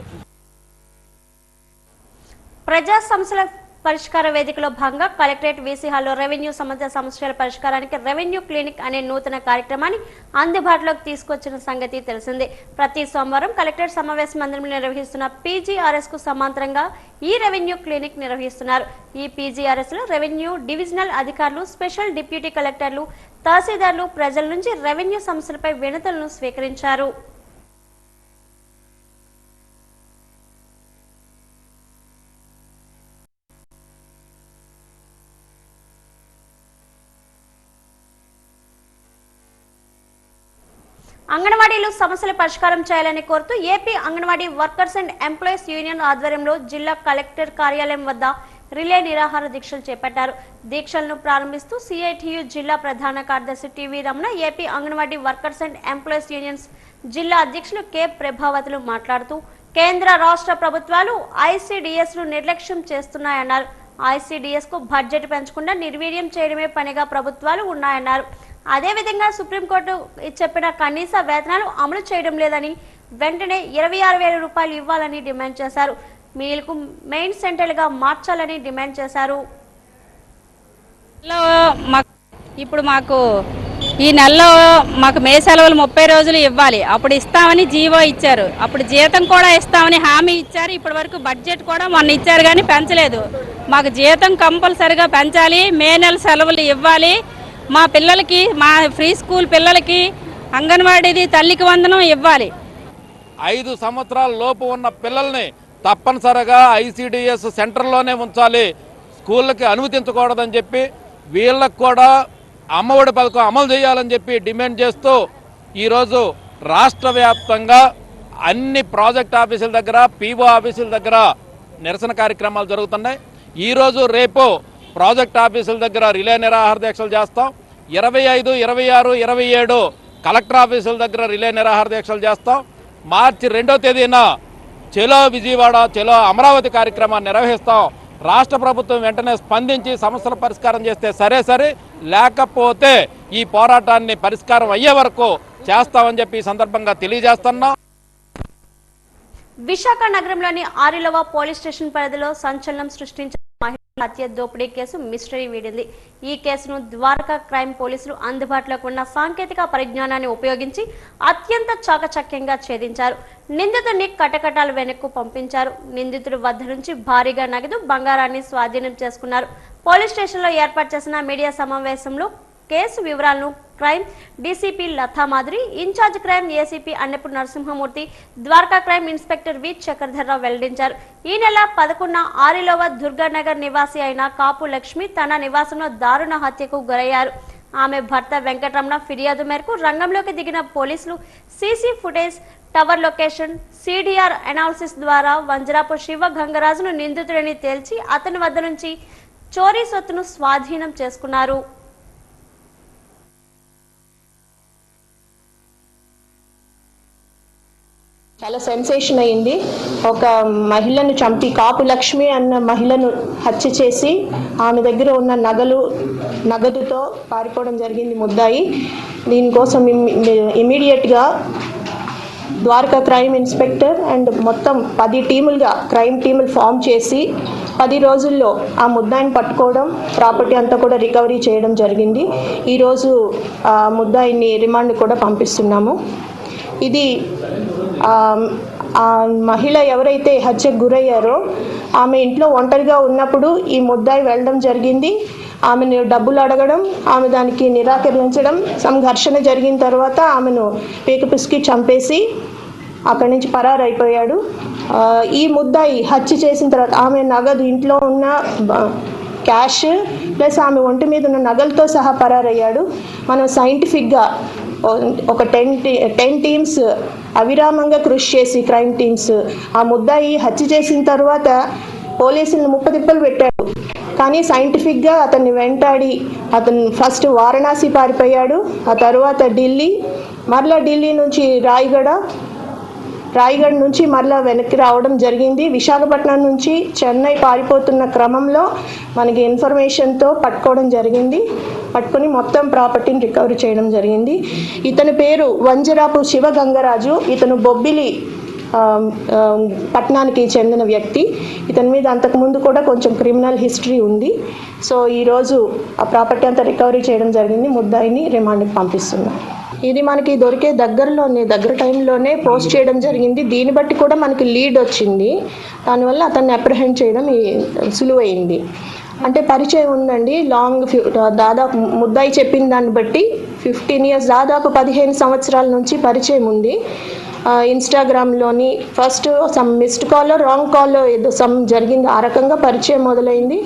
ప్రజా సమస్యల పరిష్కార వేదికలో భాగంగా కలెక్టరేట్ వీసీ హాల్లో రెవెన్యూ సంబంధిత సమస్యల పరిష్కారానికి రెవెన్యూ క్లినిక్ అనే నూతన కార్యక్రమాన్ని అందుబాటులోకి తీసుకొచ్చిన సంగతి తెలిసిందే. ప్రతి సోమవారం కలెక్టరేట్ సమావేశ మందిరంలో నిర్వహిస్తున్న పీజీఆర్ఎస్ కు సమాంతరంగా ఈ రెవెన్యూ క్లినిక్ నిర్వహిస్తున్నారు. ఈ పీజీఆర్ఎస్ లో రెవెన్యూ డివిజనల్ అధికారులు, స్పెషల్ డిప్యూటీ కలెక్టర్లు, తహసీల్దార్లు ప్రజల నుంచి రెవెన్యూ సమస్యలపై వినతులను స్వీకరించారు. అంగన్వాడీలు సమస్యల పరిష్కారం చేయాలని కోరుతూ AP anganwadi workers and employees union ఆధ్వర్యంలో జిల్లా కలెక్టర్ కార్యాలయం వద్ద రిలే నిరాహార దీక్షలు చేపట్టారు. దీక్షలను ప్రారంభిస్తూ సిఐటియు జిల్లా ప్రధాన కార్యదర్శి TV Ramana, AP anganwadi workers and employees unions జిల్లా అధ్యక్షులు కె ప్రభావతులు మాట్లాడుతూ కేంద్ర రాష్ట్ర ప్రభుత్వాలు ఐసిడిఎస్ ను నిర్లక్ష్యం చేస్తున్నాయన్నారు. ఐసిడిఎస్ కు బడ్జెట్ పెంచకుండా నిర్వీర్యం చేయడమే పనిగా ప్రభుత్వాలు ఉన్నాయన్నారు. అదేవిధంగా సుప్రీంకోర్టు చెప్పిన కనీస వేతనాలు అమలు చేయడం లేదని, వెంటనే 26,000 రూపాయలు ఇవ్వాలని డిమాండ్ చేశారు. మీల్కు మెయిన్ సెంటర్లుగా మార్చాలని డిమాండ్ చేశారు. ఇప్పుడు మాకు ఈ నెలలో మాకు మే సెలవులు 30 రోజులు ఇవ్వాలి. అప్పుడు ఇస్తామని జీవో ఇచ్చారు. అప్పుడు జీతం కూడా ఇస్తామని హామీ ఇచ్చారు. ఇప్పటి వరకు బడ్జెట్ కూడా మొన్న ఇచ్చారు కానీ పెంచలేదు. మాకు జీతం కంపల్సరిగా పెంచాలి. మే నెల సెలవులు ఇవ్వాలి. మా పిల్లలకి, మా ఫ్రీ స్కూల్ పిల్లలకి అంగన్వాడీది తల్లికి వందనం ఇవ్వాలి. 5 సంవత్సరాల లోపు ఉన్న పిల్లల్ని తప్పనిసరిగా ఐసిడిఎస్ సెంటర్లోనే ఉంచాలి, స్కూళ్ళకి అనుమతించకూడదని చెప్పి వీళ్ళకు కూడా అమ్మఒడి పథకం అమలు చేయాలని చెప్పి డిమాండ్ చేస్తూ ఈరోజు రాష్ట్ర వ్యాప్తంగా అన్ని ప్రాజెక్ట్ ఆఫీసుల దగ్గర, పీఓ ఆఫీసుల దగ్గర నిరసన కార్యక్రమాలు జరుగుతున్నాయి. ఈరోజు రేపు ప్రాజెక్ట్ ఆఫీసుల దగ్గర రిలే నిరాహార దీక్షలు చేస్తాం. 25, 26, 27 కలెక్టర్ ఆఫీసుల దగ్గర రిలే నిరాహార దీక్షలు చేస్తాం. మార్చి 2వ తేదీన చెలో విజయవాడ, చెలో అమరావతి కార్యక్రమాన్ని నిర్వహిస్తాం. రాష్ట్ర ప్రభుత్వం వెంటనే స్పందించి సమస్యల పరిష్కారం చేస్తే సరే, లేకపోతే ఈ పోరాటాన్ని పరిష్కారం అయ్యే వరకు చేస్తామని చెప్పి ఈ సందర్భంగా తెలియజేస్తున్నాం. విశాఖ నగరంలోని ఆరిలోవ పోలీస్ స్టేషన్ పరిధిలో సంచలనం సృష్టించిన మహిళల హత్య దోపిడీ కేసు మిస్టరీ వీడింది. ఈ కేసును ద్వారకా క్రైమ్ పోలీసులు అందుబాటులోకి ఉన్న సాంకేతిక పరిజ్ఞానాన్ని ఉపయోగించి అత్యంత చాకచక్యంగా ఛేదించారు. నిందితుడిని కటకటాల వెనక్కు పంపించారు. నిందితుడి వద్ద నుంచి భారీగా నగదు, బంగారాన్ని స్వాధీనం చేసుకున్నారు. పోలీస్ స్టేషన్లో ఏర్పాటు చేసిన మీడియా సమావేశంలో కేసు వివరాలను crime DCP Latha Madhuri, incharge crime ACP అన్నపూర్ Narasimhamurthy, Dwaraka crime inspector V Chakradhar Rao వెల్లడించారు. ఈ నెల 11న ఆరిలోవ దుర్గానగర్ నివాసి అయిన కాపు లక్ష్మి తన నివాసంలో దారుణ హత్యకు గురయ్యారు. ఆమె భర్త వెంకటరమణ ఫిర్యాదు మేరకు రంగంలోకి దిగిన పోలీసులు CC footage, tower location, CDR analysis ద్వారా వంజరాపు శివ గంగరాజును నిందితుడిని తేల్చి అతని వద్ద నుంచి చోరీ సొత్తును స్వాధీనం చేసుకున్నారు. చాలా సెన్సేషన్ అయింది. ఒక మహిళను చంపి, కాపు లక్ష్మి అన్న మహిళను హత్య చేసి ఆమె దగ్గర ఉన్న నగదుతో పారిపోవడం జరిగింది ముద్దాయి. దీనికోసం ఇమీడియట్గా ద్వారకా క్రైమ్ ఇన్స్పెక్టర్ అండ్ మొత్తం 10 టీములుగా క్రైమ్ టీములు ఫామ్ చేసి 10 రోజుల్లో ఆ ముద్దాయిని పట్టుకోవడం, ప్రాపర్టీ అంతా కూడా రికవరీ చేయడం జరిగింది. ఈరోజు ఆ ముద్దాయిని రిమాండ్ కూడా పంపిస్తున్నాము. ఇది ఆ మహిళ ఎవరైతే హత్యకు గురయ్యారో ఆమె ఇంట్లో ఒంటరిగా ఉన్నప్పుడు ఈ ముద్దాయి వెళ్ళడం జరిగింది. ఆమెను డబ్బులు అడగడం, ఆమె దానికి నిరాకరించడం, సంఘర్షణ జరిగిన తర్వాత ఆమెను పీకపిసికి చంపేసి అక్కడి నుంచి పరారైపోయాడు. ఈ ముద్దాయి హత్య చేసిన తర్వాత ఆమె నగదు, ఇంట్లో ఉన్న క్యాష్ ప్లస్ ఆమె ఒంటి మీద ఉన్న నగలతో సహా పరారయ్యాడు. మనం సైంటిఫిక్గా ఒక 10 టీమ్స్ అవిరామంగా కృషి చేసి క్రైమ్ టీమ్స్ ఆ ముద్దాయి హత్య చేసిన తర్వాత పోలీసులను ముప్పతిప్పలు పెట్టాడు. కానీ సైంటిఫిక్గా అతన్ని వెంటాడి అతను ఫస్ట్ వారణాసి పారిపోయాడు, ఆ తర్వాత ఢిల్లీ, మరలా ఢిల్లీ నుంచి రాయగఢ్ నుంచి మరలా వెనక్కి రావడం జరిగింది. విశాఖపట్నం నుంచి చెన్నై పారిపోతున్న క్రమంలో మనకి ఇన్ఫర్మేషన్తో పట్టుకోవడం జరిగింది. పట్టుకొని మొత్తం ప్రాపర్టీని రికవరీ చేయడం జరిగింది. ఇతని పేరు వంజరాపు శివ గంగరాజు. ఇతను బొబ్బిలి పట్టణానికి చెందిన వ్యక్తి. ఇతని మీద అంతకుముందు కూడా కొంచెం క్రిమినల్ హిస్టరీ ఉంది. సో ఈరోజు ఆ ప్రాపర్టీ అంతా రికవరీ చేయడం జరిగింది. ముద్దాయిని రిమాండ్కి పంపిస్తున్నాం. ఇది మనకి దొరికే దగ్గర టైంలోనే పోస్ట్ చేయడం జరిగింది. దీన్ని బట్టి కూడా మనకి లీడ్ వచ్చింది. దానివల్ల అతన్ని అప్రిహెండ్ చేయడం సులువైంది. అంటే పరిచయం ఉందండి, దాదాపు ముద్దాయి చెప్పిన దాన్ని బట్టి 15 ఇయర్స్, దాదాపు 15 సంవత్సరాల నుంచి పరిచయం ఉంది. ఇన్స్టాగ్రామ్లోని first some missed call, wrong call ఏదో సమ్ జరిగింది, ఆ రకంగా పరిచయం మొదలైంది.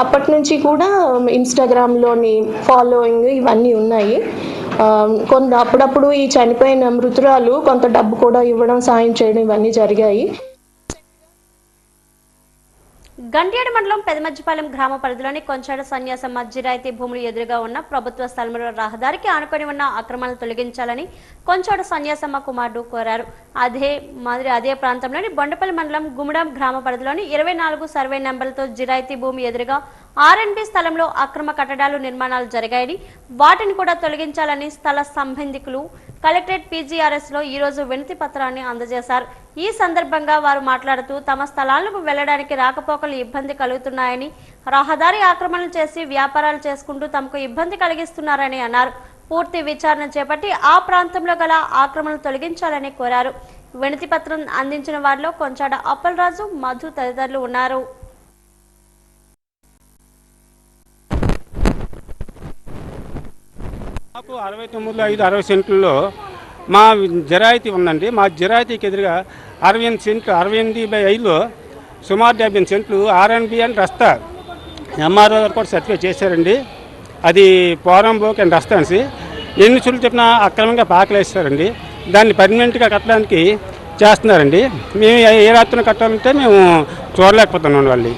అప్పటి నుంచి కూడా ఇన్స్టాగ్రామ్లోని ఫాలోయింగ్ ఇవన్నీ ఉన్నాయి. అప్పుడప్పుడు ఈ చనిపోయిన మృతురాలు కొంత డబ్బు కూడా ఇవ్వడం, సాయం చేయడం ఇవన్నీ జరిగాయి. గంట్యాడ మండలం పెదమజ్జిపాలెం గ్రామ పరిధిలోని కొంచాడ సన్యాసమ్మ జిరాయితీ భూములు ఎదురుగా ఉన్న ప్రభుత్వ స్థలంలో రహదారికి ఆనుకొని ఉన్న అక్రమాలను తొలగించాలని కొంచాడ సన్యాసమ్మ కుమారుడు కోరారు. అదే ప్రాంతంలోని బొండపల్లి మండలం గుమ్మడం గ్రామ పరిధిలోని 24 సర్వే నెంబర్లతో జిరాయితీ భూమి ఎదురుగా R&B స్థలంలో అక్రమ కట్టడాలు నిర్మాణాలు జరిగాయని, వాటిని కూడా తొలగించాలని స్థల సంబంధికులు కలెక్టరేట్ PGRS లో ఈరోజు వినతి పత్రాన్ని అందజేశారు. ఈ సందర్భంగా వారు మాట్లాడుతూ తమ స్థలాలకు వెళ్లడానికి రాకపోకలు ఇబ్బంది కలుగుతున్నాయని, రహదారి ఆక్రమణలు చేసి వ్యాపారాలు చేసుకుంటూ తమకు ఇబ్బంది కలిగిస్తున్నారని అన్నారు. పూర్తి విచారణ చేపట్టి ఆ ప్రాంతంలో గల ఆక్రమణలు తొలగించాలని కోరారు. వినతి పత్రం అందించిన వారిలో కొంచాడ అప్పలరాజు, మధు తదితరులు ఉన్నారు. నాకు 69, 5, 60 సెంట్లలో మా జిరాయితీ ఉందండి. మా జిరాయితీకి ఎదురుగా 60 సెంట్లు 68/5లో సుమారు 70 సెంట్లు ఆర్ఎన్బి అని రస్తా ఎంఆర్ఓ గారు కూడా సర్టిఫై చేశారండి. అది పోరంబోక్ అండ్ రస్తా అనేసి ఎన్ని చుట్లు చెప్పినా అక్రమంగా పాకలేస్తారండి. దాన్ని పర్మనెంట్గా కట్టడానికి చేస్తున్నారండి. మేము ఏ రాత్రిలో కట్టాలంటే మేము చూడలేకపోతున్నాం. వాళ్ళు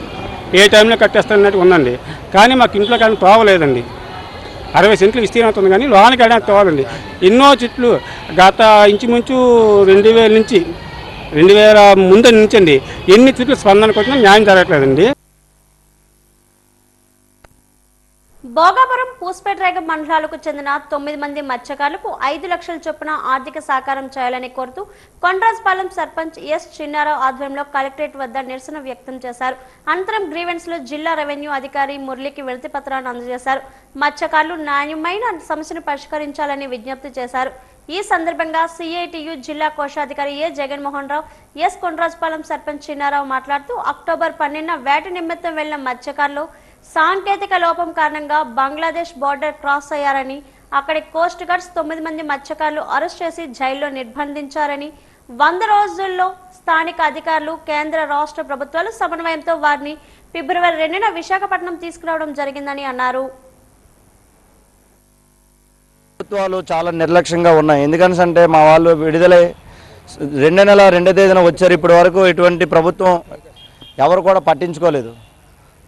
ఏ టైంలో కట్టేస్తారన్నట్టు ఉందండి. కానీ మాకు ఇంట్లో కానీ తోవలేదండి. 60 సెంట్లు విస్తీర్ణం ఉంది కానీ లోనికి వెళ్ళడానికి తోవాలండి. ఎన్నో చెట్లు గత ఇంచుమించు 2000 నుంచి 2000 ముందు నుంచండి ఎన్ని చెట్లు స్పందనకు వచ్చినా న్యాయం జరగట్లేదండి. భోగాపురం పూస్పేటరేగ మండలాలకు చెందిన 9 మంది మత్స్యకారులకు 5 లక్షల చొప్పున ఆర్థిక సహకారం చేయాలని కోరుతూ కొండ్రాజపాలెం సర్పంచ్ ఎస్ చిన్నారావు ఆధ్వర్యంలో కలెక్టరేట్ వద్ద నిరసన వ్యక్తం చేశారు. అనంతరం గ్రీవెన్స్ లో జిల్లా రెవెన్యూ అధికారి మురళికి వినతి పత్రాన్ని అందజేశారు. మత్స్యకారులు న్యాయమైన సమస్యను పరిష్కరించాలని విజ్ఞప్తి చేశారు. ఈ సందర్భంగా సిఐటియు జిల్లా కోశాధికారి ఏ జగన్మోహన్ రావు, ఎస్ కొండ్రాజపాలెం సర్పంచ్ చిన్నారావు మాట్లాడుతూ అక్టోబర్ 12న వేట నిమిత్తం వెళ్లిన మత్స్యకారులు సాంకేతిక లోపం కారణంగా బంగ్లాదేశ్ బోర్డర్ క్రాస్ అయ్యారని, అక్కడి కోస్ట్ గార్డ్స్ 9 మంది మత్స్యకారులు అరెస్ట్ చేసి జైల్లో నిర్బంధించారని, 100 రోజుల్లో స్థానిక అధికారులు కేంద్ర రాష్ట్ర ప్రభుత్వాలు సమన్వయంతో వారిని ఫిబ్రవరి 2న విశాఖపట్నం తీసుకురావడం జరిగిందని అన్నారు. ప్రభుత్వాలు చాలా నిర్లక్ష్యంగా ఉన్నాయి. ఎందుకంటే మా వాళ్ళు విడుదలై 2 నెల 2వ తేదీన వచ్చారు. ఇప్పటి వరకు ఎటువంటి ప్రభుత్వం ఎవరు కూడా పట్టించుకోలేదు.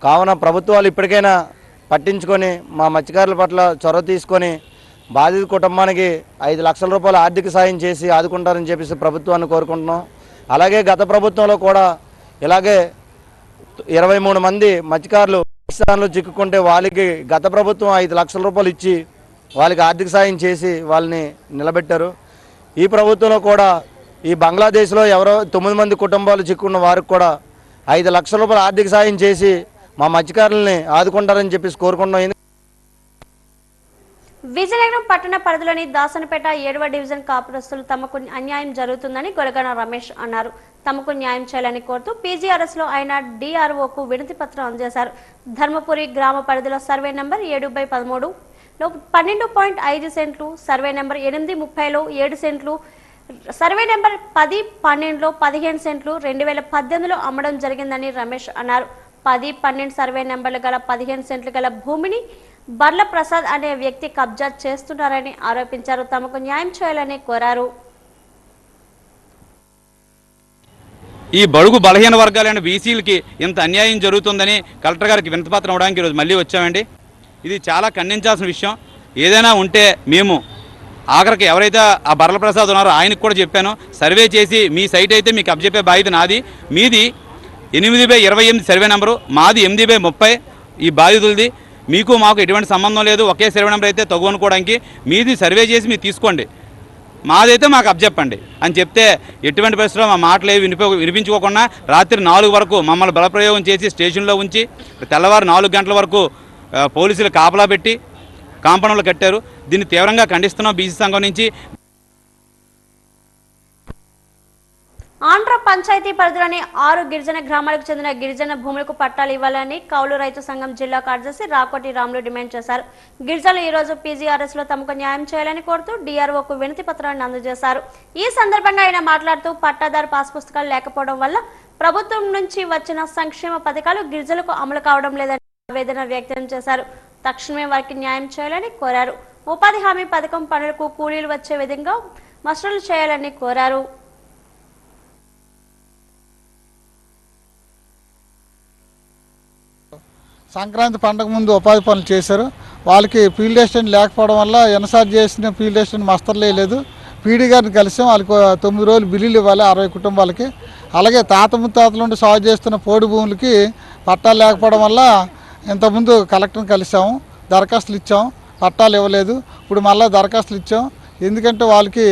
కావున ప్రభుత్వాలు ఇప్పటికైనా పట్టించుకొని మా మత్స్యకారుల పట్ల చొరవ తీసుకొని బాధిత కుటుంబానికి 5 లక్షల రూపాయలు ఆర్థిక సాయం చేసి ఆదుకుంటారని చెప్పేసి ప్రభుత్వాన్ని కోరుకుంటున్నాం. అలాగే గత ప్రభుత్వంలో కూడా ఇలాగే 23 మంది మత్స్యకారులు పాకిస్తాన్లో చిక్కుకుంటే వాళ్ళకి గత ప్రభుత్వం 5 లక్షల రూపాయలు ఇచ్చి వాళ్ళకి ఆర్థిక సాయం చేసి వాళ్ళని నిలబెట్టారు. ఈ ప్రభుత్వంలో కూడా ఈ బంగ్లాదేశ్లో ఎవరో 9 మంది కుటుంబాలు చిక్కున్న వారికి కూడా 5 లక్షల రూపాయలు ఆర్థిక సాయం చేసి మా మత్స్యకారుల్ని ఆదుకుంటారని చెప్పేసి కోరుకుంటున్నాం. విజయనగరం పట్టణ పరిధిలోని దాసనపేట 7వ డివిజన్ కాపురస్తులు తమకు అన్యాయం జరుగుతుందని గొలగన రమేష్ అన్నారు. తమకు న్యాయం చేయాలని కోరుతూ పీజీఆర్ఎస్ లో ఆయన డిఆర్ఓకు వినతి పత్రం అందజేశారు. ధర్మపురి గ్రామ పరిధిలో సర్వే నంబర్ 7/13 లో 12.5 సెంట్లు, సర్వే నెంబర్ 830లో 7 సెంట్లు, సర్వే నెంబర్ 10/12లో 15 సెంట్లు 2018లో అమ్మడం జరిగిందని రమేష్ అన్నారు. 10-12 సర్వే నెంబర్లు గల 15 సెంట్లు గల భూమిని బర్ల ప్రసాద్ అనే వ్యక్తి కబ్జా చేస్తున్నారని ఆరోపించారు. తమకు న్యాయం చేయాలని కోరారు. ఈ బడుగు బలహీన వర్గాలైన బీసీలకి ఇంత అన్యాయం జరుగుతుందని కలెక్టర్ గారికి వినతిపత్రం ఇవ్వడానికి ఈరోజు మళ్ళీ వచ్చామండి. ఇది చాలా ఖండించాల్సిన విషయం. ఏదైనా ఉంటే మేము ఆఖరికి ఎవరైతే ఆ బర్ల ప్రసాద్ ఉన్నారో ఆయనకు కూడా చెప్పాను, సర్వే చేసి మీ సైట్ అయితే మీకు అప్పచెప్పే బాధ్యత నాది. మీది 8/28 సర్వే నెంబరు, మాది 8/30. ఈ బాధితులది మీకు మాకు ఎటువంటి సంబంధం లేదు. ఒకే సర్వే నెంబర్ అయితే తగు అనుకోవడానికి మీది సర్వే చేసి మీరు తీసుకోండి, మాదైతే మాకు అప్పచెప్పండి అని చెప్తే ఎటువంటి పరిస్థితుల్లో మా మాటలు వినిపించుకోకుండా రాత్రి 4 వరకు మమ్మల్ని బలప్రయోగం చేసి స్టేషన్లో ఉంచి తెల్లవారు 4 గంటల వరకు పోలీసులు కాపలా పెట్టి కాంపౌండ్లు కట్టారు. దీన్ని తీవ్రంగా ఖండిస్తున్నాం బీసీ సంఘం నుంచి. ఆంధ్ర పంచాయతీ పరిధిలోని 6 గిరిజన గ్రామాలకు చెందిన గిరిజన భూములకు పట్టాలు ఇవ్వాలని కౌలు రైతు సంఘం జిల్లా కార్యదర్శి రాకోటి రాములు డిమాండ్ చేశారు. గిరిజనులు ఈ రోజు పీజీఆర్ఎస్ లో తమకు న్యాయం చేయాలని కోరుతూ డిఆర్ఓకు వినతి పత్రాన్ని అందజేశారు. ఈ సందర్భంగా ఆయన మాట్లాడుతూ పట్టాదారు పాస్ పుస్తకాలు లేకపోవడం వల్ల ప్రభుత్వం నుంచి వచ్చిన సంక్షేమ పథకాలు గిరిజనులకు అమలు కావడం లేదని ఆవేదన వ్యక్తం చేశారు. తక్షణమే వారికి న్యాయం చేయాలని కోరారు. ఉపాధి హామీ పథకం పనులకు కూలీలు వచ్చే విధంగా మసూలు చేయాలని కోరారు. సంక్రాంతి పండగ ముందు ఉపాధి పనులు చేశారు. వాళ్ళకి ఫీల్డ్ అసిస్టెంట్ లేకపోవడం వల్ల ఎన్ఎస్ఆర్ చేసిన ఫీల్డ్ అసిస్టెంట్ మస్తర్లే లేదు. పీడీ గారిని కలిసాం. వాళ్ళకి 9 రోజులు బిల్లులు ఇవ్వాలి 60 కుటుంబాలకి. అలాగే తాత ముత్తాతల నుండి సాగు చేస్తున్న పోడు భూములకి పట్టాలు లేకపోవడం వల్ల ఇంతకుముందు కలెక్టర్ని కలిసాము, దరఖాస్తులు ఇచ్చాం, పట్టాలు ఇవ్వలేదు. ఇప్పుడు మళ్ళీ దరఖాస్తులు ఇచ్చాం. ఎందుకంటే వాళ్ళకి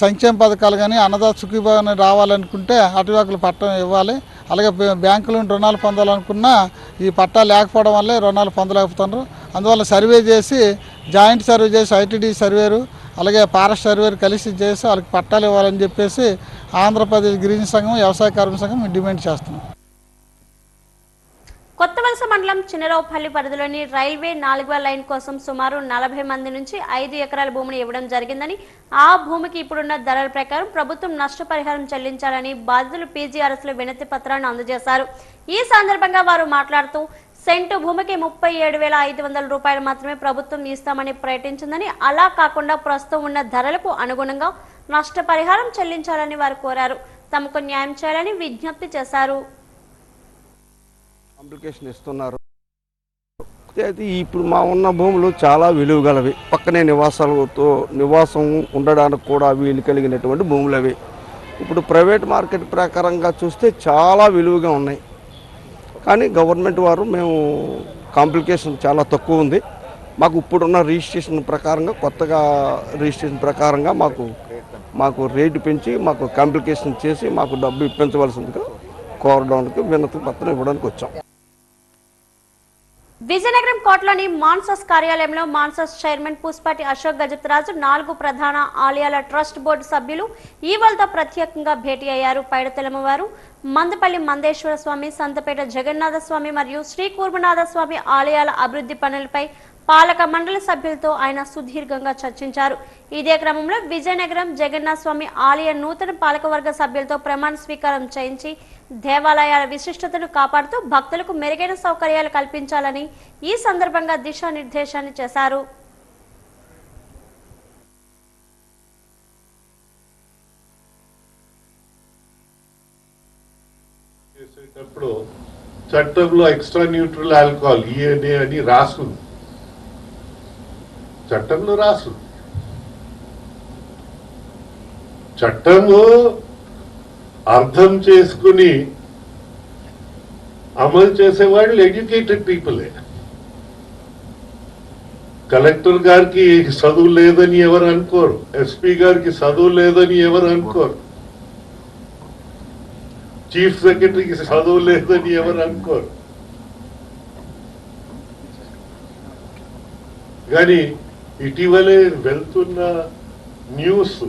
సంక్షేమ పథకాలు కానీ అన్నదాత సుఖీభావం రావాలనుకుంటే అటువాకులు పట్టం ఇవ్వాలి. అలాగే బ్యాంకులో రుణాలు పొందాలనుకున్నా ఈ పట్టా లేకపోవడం వల్లే రుణాలు పొందలేకపోతున్నారు. అందువల్ల సర్వే చేసి జాయింట్ సర్వే చేసి ఐటీడీ సర్వేరు అలాగే ఫారెస్ట్ సర్వేరు కలిసి చేసి వాళ్ళకి పట్టాలు ఇవ్వాలని చెప్పేసి ఆంధ్రప్రదేశ్ గిరిజన సంఘం వ్యవసాయ కార్మిక సంఘం డిమాండ్ చేస్తున్నాం. కొత్తవలస మండలం చిన్నరావుపల్లి పరిధిలోని రైల్వే 4వ లైన్ కోసం సుమారు 40 మంది నుంచి 5 ఎకరాల భూమిని ఇవ్వడం జరిగిందని, ఆ భూమికి ఇప్పుడున్న ధరల ప్రకారం ప్రభుత్వం నష్టపరిహారం చెల్లించాలని బాధితులు పీజీఆర్ఎస్లో వినతి పత్రాన్ని అందజేశారు. ఈ సందర్భంగా వారు మాట్లాడుతూ సెంటు భూమికి 37,500 రూపాయలు మాత్రమే ప్రభుత్వం ఇస్తామని ప్రకటించిందని, అలా కాకుండా ప్రస్తుతం ఉన్న ధరలకు అనుగుణంగా నష్టపరిహారం చెల్లించాలని వారు కోరారు. తమకు న్యాయం చేయాలని విజ్ఞప్తి చేశారు. కాంప్లికేషన్ ఇస్తున్నారు. ఇప్పుడు మా ఉన్న భూములు చాలా విలువ గలవి. పక్కనే నివాసం ఉండడానికి కూడా వీలు కలిగినటువంటి భూములు అవి. ఇప్పుడు ప్రైవేట్ మార్కెట్ ప్రకారంగా చూస్తే చాలా విలువగా ఉన్నాయి. కానీ గవర్నమెంట్ వారు మేము కాంప్లికేషన్ చాలా తక్కువ ఉంది, మాకు ఇప్పుడున్న రిజిస్ట్రేషన్ ప్రకారంగా కొత్తగా రిజిస్ట్రేషన్ ప్రకారంగా మాకు రేటు పెంచి మాకు కాంప్లికేషన్ చేసి మాకు డబ్బు ఇప్పించవలసిందిగా కోరడానికి వినతి పత్రం ఇవ్వడానికి వచ్చాం. విజయనగరం కోటలోని మాన్సస్ కార్యాలయంలో మాన్సస్ చైర్మన్ పుష్పాటి అశోక్ గజపతిరాజు 4 ప్రధాన ఆలయాల ట్రస్ట్ బోర్డు సభ్యులు ఈవల్తో ప్రత్యేకంగా భేటీ అయ్యారు. పైడతెలమవారు, మందపల్లి మందేశ్వర స్వామి, సంతపేట జగన్నాథ స్వామి మరియు శ్రీ కూర్మనాథ స్వామి ఆలయాల అభివృద్ధి పనులపై పాలక మండలి సభ్యులతో ఆయన సుదీర్ఘంగా చర్చించారు. ఇదే క్రమంలో విజయనగరం జగన్నాథ స్వామి ఆలయ నూతన పాలకవర్గ సభ్యులతో ప్రమాణ స్వీకారం చేయించి దేవాలయాల విశిష్టతను కాపాడుతూ భక్తులకు మెరుగైన సౌకర్యాలు కల్పించాలని ఈ సందర్భంగా దిశానిర్దేశాన్ని చేశారు. చట్టంలో ఎక్స్ట్రా న్యూట్రల్ ఆల్కహాల్ ఈఎన్ఏ అని రాసుంది, చట్టంలో రాసు. చట్టము అర్థం చేసుకుని అమలు చేసేవాళ్ళు ఎడ్యుకేటెడ్ పీపులే. కలెక్టర్ గారికి చదువు లేదని ఎవరు అనుకోరు, ఎస్పీ గారికి చదువు లేదని ఎవరు అనుకోరు, చీఫ్ సెక్రటరీకి చదువు లేదని ఎవరు అనుకోరు. కానీ ఇటీవలే వెళ్తున్న న్యూస్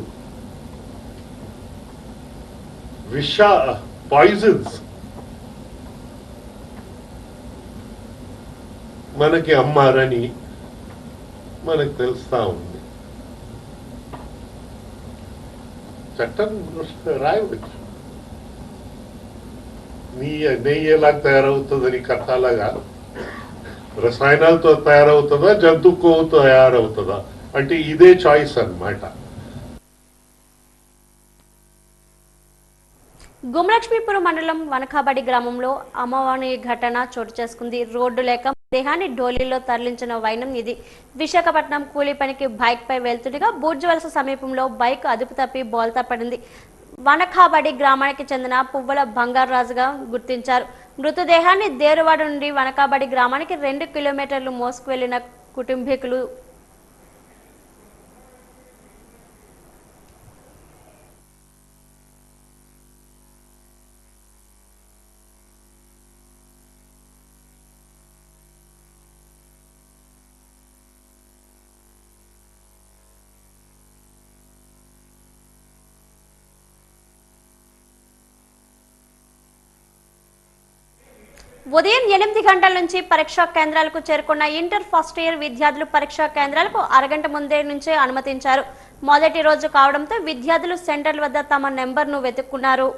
పాయిజన్స్ మనకి అమ్మారని మనకు తెలుస్తా ఉంది. చట్టం రాయవచ్చు, నెయ్యి ఎలా తయారవుతుందని కథలాగా రసాయనాలతో తయారవుతుందా, జంతు కొవ్వుతో తయారవుతుందా అంటే ఇదే చాయిస్ అన్నమాట. గుమలక్ష్మీపురం మండలం వనకాబడి గ్రామంలో అమావాణి ఘటన చోటు చేసుకుంది. రోడ్డు లేక దేహాన్ని డోలీలో తరలించిన వైనం ఇది. విశాఖపట్నం కూలీ పనికి బైక్ పై వెళ్తుండగా బూర్జవలస సమీపంలో బైక్ అదుపు తప్పి బోల్తా పడింది. వనకాబడి గ్రామానికి చెందిన పువ్వుల బంగారాజుగా గుర్తించారు. మృతదేహాన్ని దేరువాడ నుండి వనకాబడి గ్రామానికి 2 కిలోమీటర్లు మోసుకు వెళ్లిన కుటుంబీకులు ఉదయం 8 గంటల నుంచి పరీక్షా కేంద్రాలకు చేరుకున్న ఇంటర్ ఫస్ట్ ఇయర్ విద్యార్థులు పరీక్షా కేంద్రాలకు అరగంట ముందే నుంచే అనుమతించారు. మొదటి రోజు కావడంతో విద్యార్థులు సెంటర్ల వద్ద తమ నెంబర్ను వెతుక్కున్నారు.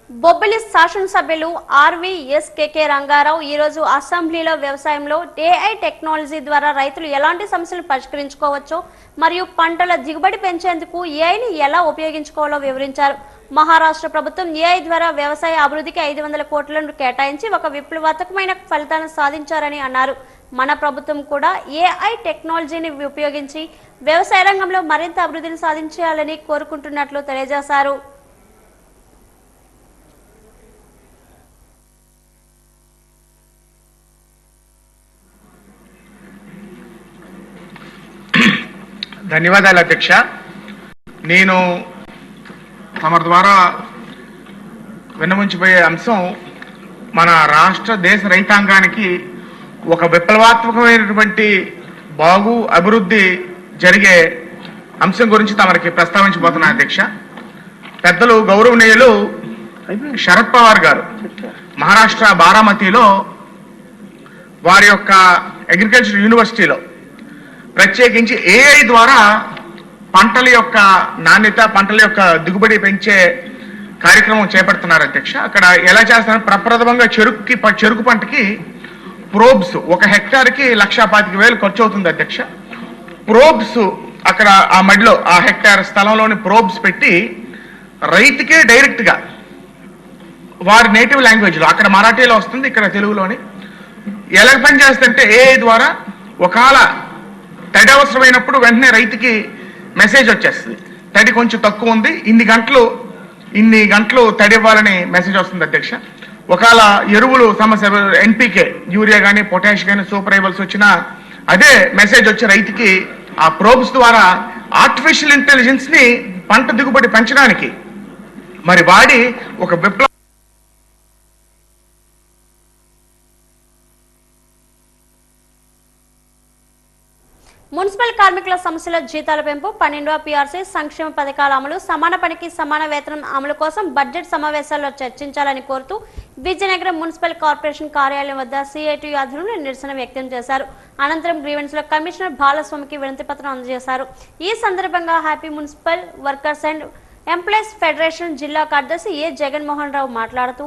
బొబ్బిలి శాసనసభ్యులు ఆర్వీఎస్కేకే రంగారావు ఈరోజు అసెంబ్లీలో వ్యవసాయంలో ఏఐ టెక్నాలజీ ద్వారా రైతులు ఎలాంటి సమస్యలు పరిష్కరించుకోవచ్చో మరియు పంటల దిగుబడి పెంచేందుకు ఏఐని ఎలా ఉపయోగించుకోవాలో వివరించారు. మహారాష్ట్ర ప్రభుత్వం ఏఐ ద్వారా వ్యవసాయ అభివృద్ధికి 500 కోట్లను కేటాయించి ఒక విప్లవాత్మకమైన ఫలితాలను సాధించారని అన్నారు. మన ప్రభుత్వం కూడా ఏఐ టెక్నాలజీని ఉపయోగించి వ్యవసాయ రంగంలో మరింత అభివృద్ధిని సాధించాలని కోరుకుంటున్నట్లు తెలియజేశారు. ధన్యవాదాలు అధ్యక్ష. నేను తమ ద్వారా విన్నవించబోయే అంశం మన రాష్ట్ర దేశ రైతాంగానికి ఒక విప్లవాత్మకమైనటువంటి అభివృద్ధి జరిగే అంశం గురించి తమరికి ప్రస్తావించబోతున్నా అధ్యక్ష. పెద్దలు గౌరవనీయులు శరద్ పవార్ గారు మహారాష్ట్ర బారామతిలో వారి యొక్క అగ్రికల్చర్ యూనివర్సిటీలో ప్రత్యేకించి ఏఐ ద్వారా పంటల యొక్క నాణ్యత, పంటల యొక్క దిగుబడి పెంచే కార్యక్రమం చేపడుతున్నారు అధ్యక్ష. అక్కడ ఎలా చేస్తున్నారు, ప్రప్రథమంగా చెరుకు పంటకి ప్రోబ్స్ 1 హెక్టార్కి 1,25,000 ఖర్చు అవుతుంది అధ్యక్ష. ప్రోబ్స్ అక్కడ ఆ మడిలో ఆ హెక్టార్ స్థలంలోని ప్రోబ్స్ పెట్టి రైతుకే డైరెక్ట్గా వారి నేటివ్ లాంగ్వేజ్లో, అక్కడ మరాఠీలో వస్తుంది, ఇక్కడ తెలుగులోని, ఎలా పని చేస్తుంటే ఏఐ ద్వారా ఒకవేళ తడి అవసరమైనప్పుడు వెంటనే రైతుకి మెసేజ్ వచ్చేస్తుంది, తడి కొంచెం తక్కువ ఉంది, ఇన్ని గంటలు తడి ఇవ్వాలని మెసేజ్ వస్తుంది అధ్యక్ష. ఒకవేళ ఎరువులు సమస్య, ఎన్పికే, యూరియా కానీ పొటాష్ కానీ సూపర్ ఐబల్స్ వచ్చినా అదే మెసేజ్ వచ్చి రైతుకి ఆ ప్రోబ్స్ ద్వారా ఆర్టిఫిషియల్ ఇంటెలిజెన్స్ ని పంట దిగుబడి పెంచడానికి మరి వాడి ఒక విప్లవ మున్సిపల్ కార్మికుల సమస్యల జీతాల పెంపు, 12వ పీఆర్సీ, సంక్షేమ పథకాల అమలు, సమాన పనికి సమాన వేతనం అమలు కోసం బడ్జెట్ సమావేశాల్లో చర్చించాలని కోరుతూ విజయనగరం మున్సిపల్ కార్పొరేషన్ కార్యాలయం వద్ద సిఐటియు ఆధ్వర్యంలో నిరసన వ్యక్తం చేశారు. అనంతరం గ్రీవెన్స్ లో కమిషనర్ బాలస్వామికి వినతి పత్రం అందజేశారు. ఈ సందర్భంగా happy municipal workers and employees federation జిల్లా కార్యదర్శి ఏ జగన్మోహన్ రావు మాట్లాడుతూ,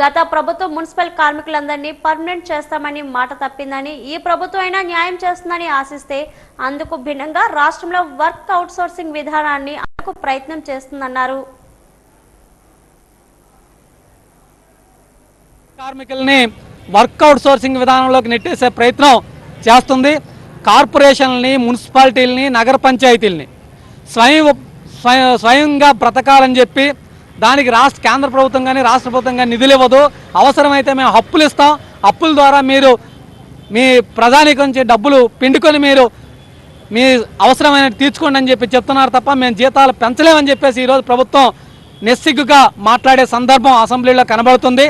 గత ప్రభుత్వం మున్సిపల్ కార్మికులందరినీ పర్మనెంట్ చేస్తామని మాట తప్పిందని, ఈ ప్రభుత్వం అయినా న్యాయం చేస్తుందని ఆశిస్తే అందుకు భిన్నంగా రాష్ట్రంలో వర్క్ అవుట్సోర్సింగ్ విధానాన్ని అమలుకు ప్రయత్నం చేస్తుందన్నారు. కార్మికుల్ని వర్క్ అవుట్సోర్సింగ్ విధానంలోకి నెట్టేసే ప్రయత్నం చేస్తుంది. కార్పొరేషన్లని, మున్సిపాలిటీలని, నగర పంచాయతీలని స్వయంగా బ్రతకాలని చెప్పి దానికి కేంద్ర ప్రభుత్వం కానీ రాష్ట్ర ప్రభుత్వం కానీ నిధులు ఇవ్వదు. అవసరమైతే మేము అప్పులు ఇస్తాం, అప్పుల ద్వారా మీరు మీ ప్రధానికి నుంచి డబ్బులు పిండుకొని మీరు మీ అవసరమైన తీర్చుకోండి అని చెప్పి చెప్తున్నారు తప్ప మేము జీతాలు పెంచలేమని చెప్పేసి ఈరోజు ప్రభుత్వం నిస్సిగ్గుగా మాట్లాడే సందర్భం అసెంబ్లీలో కనబడుతుంది.